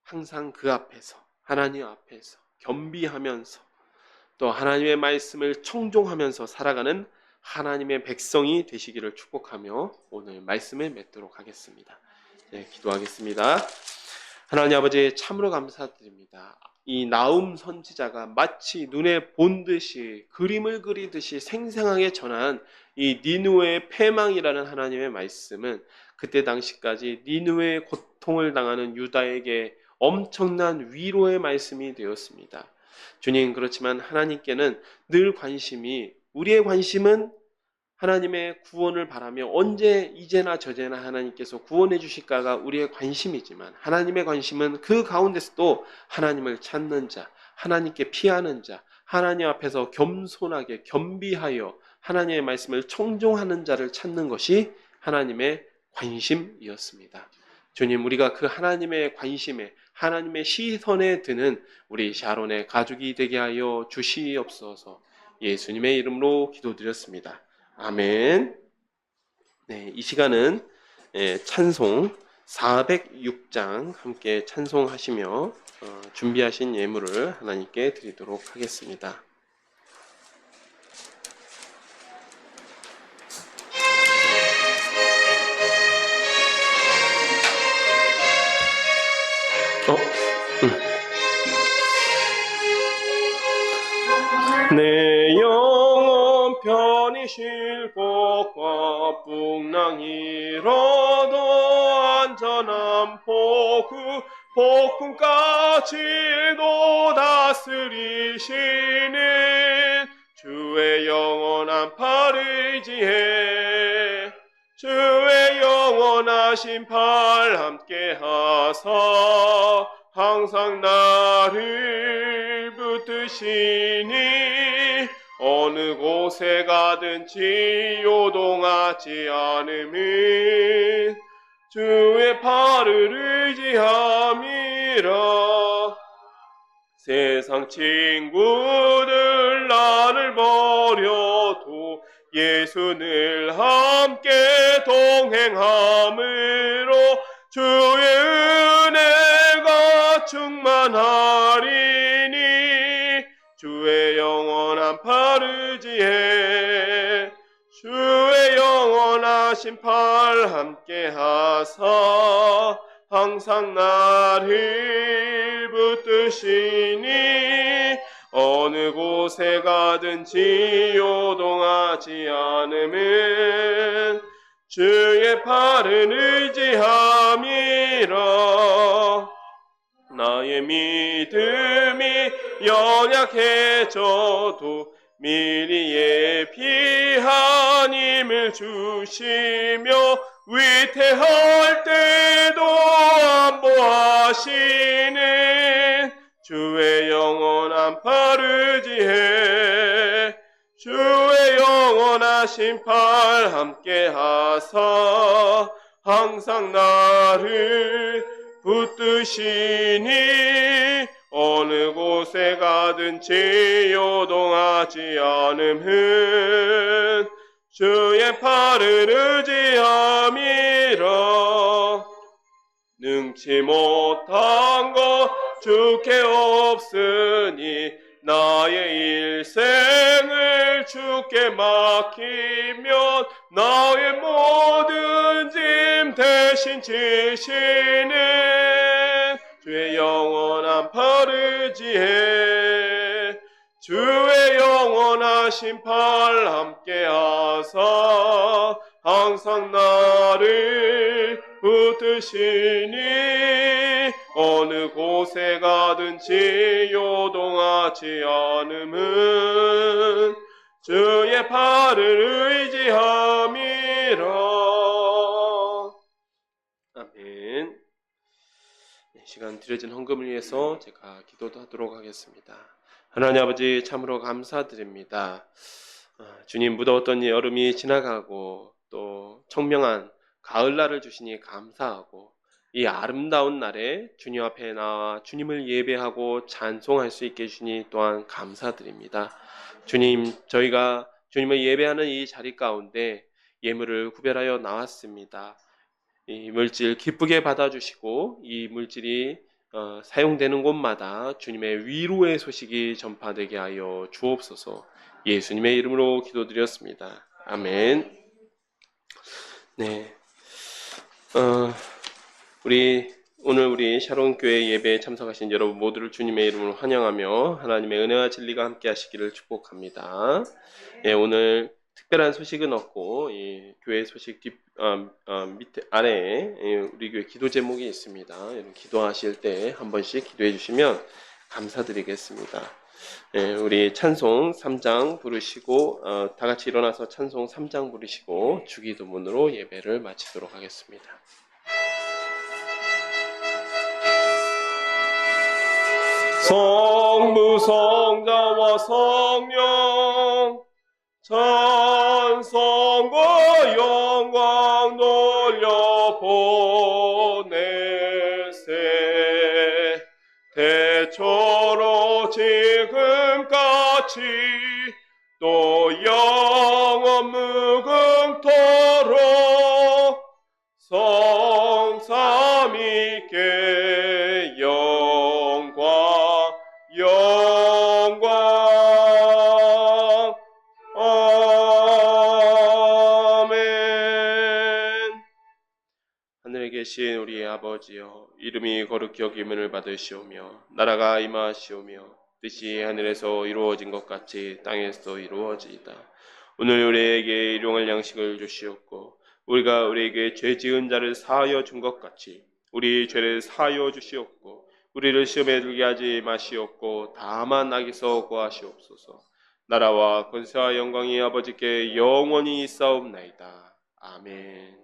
항상 그 앞에서, 하나님 앞에서 겸비하면서 또 하나님의 말씀을 청종하면서 살아가는 하나님의 백성이 되시기를 축복하며 오늘 말씀을 맺도록 하겠습니다. 네, 기도하겠습니다. 하나님 아버지, 참으로 감사드립니다. 이 나움 선지자가 마치 눈에 본 듯이 그림을 그리듯이 생생하게 전한 이 니누의 패망이라는 하나님의 말씀은 그때 당시까지 니누의 고통을 당하는 유다에게 엄청난 위로의 말씀이 되었습니다. 주님, 그렇지만 하나님께는 늘 우리의 관심은 하나님의 구원을 바라며 언제 이제나 저제나 하나님께서 구원해 주실까가 우리의 관심이지만 하나님의 관심은 그 가운데서도 하나님을 찾는 자, 하나님께 피하는 자, 하나님 앞에서 겸손하게 겸비하여 하나님의 말씀을 청종하는 자를 찾는 것이 하나님의 관심이었습니다. 주님, 우리가 그 하나님의 관심에, 하나님의 시선에 드는 우리 샤론의 가족이 되게 하여 주시옵소서. 예수님의 이름으로 기도드렸습니다. 아멘. 네, 이 시간은 찬송 406장 함께 찬송하시며 준비하신 예물을 하나님께 드리도록 하겠습니다. 내 영혼 편히 쉴 곳과 풍랑이로도 안전한 폭풍까지도 다스리시는 주의 영원한 팔을 의지해 주의 영원하신 팔 함께 하사 항상 나를 붙드시니 어느 곳에 가든지 요동하지 않음은 주의 팔을 의지함이라. 세상 친구들 나를 버려도 예수 늘 함께 동행함으로 주의 은혜가 충만하리니 주의 영원한 팔 의지해 주의 영원하신 팔 함께 하사 항상 나를 붙드시니 어느 곳에 가든지 요동하지 않음은 주의 팔을 의지함이라. 나의 믿음이 연약해져도 미리 예비한 힘을 주시며 위태할 때도 안보하시는 주의 영원한 팔 의지해 주의 영원하신 팔 함께 하사 항상 나를 붙드시니 어느 곳에 가든지 요동하지 않음은 주의 팔을 의지함이라. 능치 못한 것 주께 없으니 나의 일생을 주께 맡기면 나의 모든 짐 대신 지시는 주의 영원한 팔 의지해 주의 영원하신 팔 함께 하사 항상 나를 붙드시니 어느 곳에 가든지 요동하지 않음은 주의 팔을 의지함이라. 아멘. 이 시간 드려진 헌금을 위해서 제가 기도도 하도록 하겠습니다. 하나님 아버지, 참으로 감사드립니다. 주님, 무더웠던 여름이 지나가고 또 청명한 가을날을 주시니 감사하고 이 아름다운 날에 주님 앞에 나와 주님을 예배하고 찬송할 수 있게 해주니 또한 감사드립니다. 주님, 저희가 주님을 예배하는 이 자리 가운데 예물을 구별하여 나왔습니다. 이 물질 기쁘게 받아주시고 이 물질이 사용되는 곳마다 주님의 위로의 소식이 전파되게 하여 주옵소서. 예수님의 이름으로 기도드렸습니다. 아멘. 네. 오늘 우리 샤론 교회 예배에 참석하신 여러분 모두를 주님의 이름으로 환영하며 하나님의 은혜와 진리가 함께 하시기를 축복합니다. 예, 오늘 특별한 소식은 없고 이 교회 소식 밑에 아래에 우리 교회 기도 제목이 있습니다. 여러분 기도하실 때 한 번씩 기도해 주시면 감사드리겠습니다. 예, 우리 찬송 3장 부르시고 다 같이 일어나서 찬송 3장 부르시고 주기도문으로 예배를 마치도록 하겠습니다. 성부 성자와 성령 찬송과 영광 돌려 보내세 대초로 지금까지 또 영원 무궁토록 성삼위께 영광 아멘. 하늘에 계신 우리 아버지여, 이름이 거룩히 여김을 받으시오며 나라가 임하시오며 뜻이 하늘에서 이루어진 것 같이 땅에서 이루어지이다. 오늘 우리에게 일용할 양식을 주시옵고 우리가 우리에게 죄 지은 자를 사하여 준 것 같이 우리 죄를 사하여 주시옵고 우리를 시험에 들게 하지 마시옵고 다만 악에서 구하시옵소서. 나라와 권세와 영광이 아버지께 영원히 있사옵나이다. 아멘.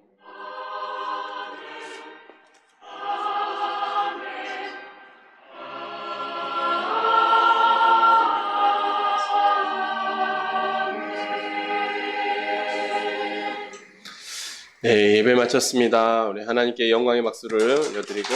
네, 예배 마쳤습니다. 우리 하나님께 영광의 박수를 올려드리고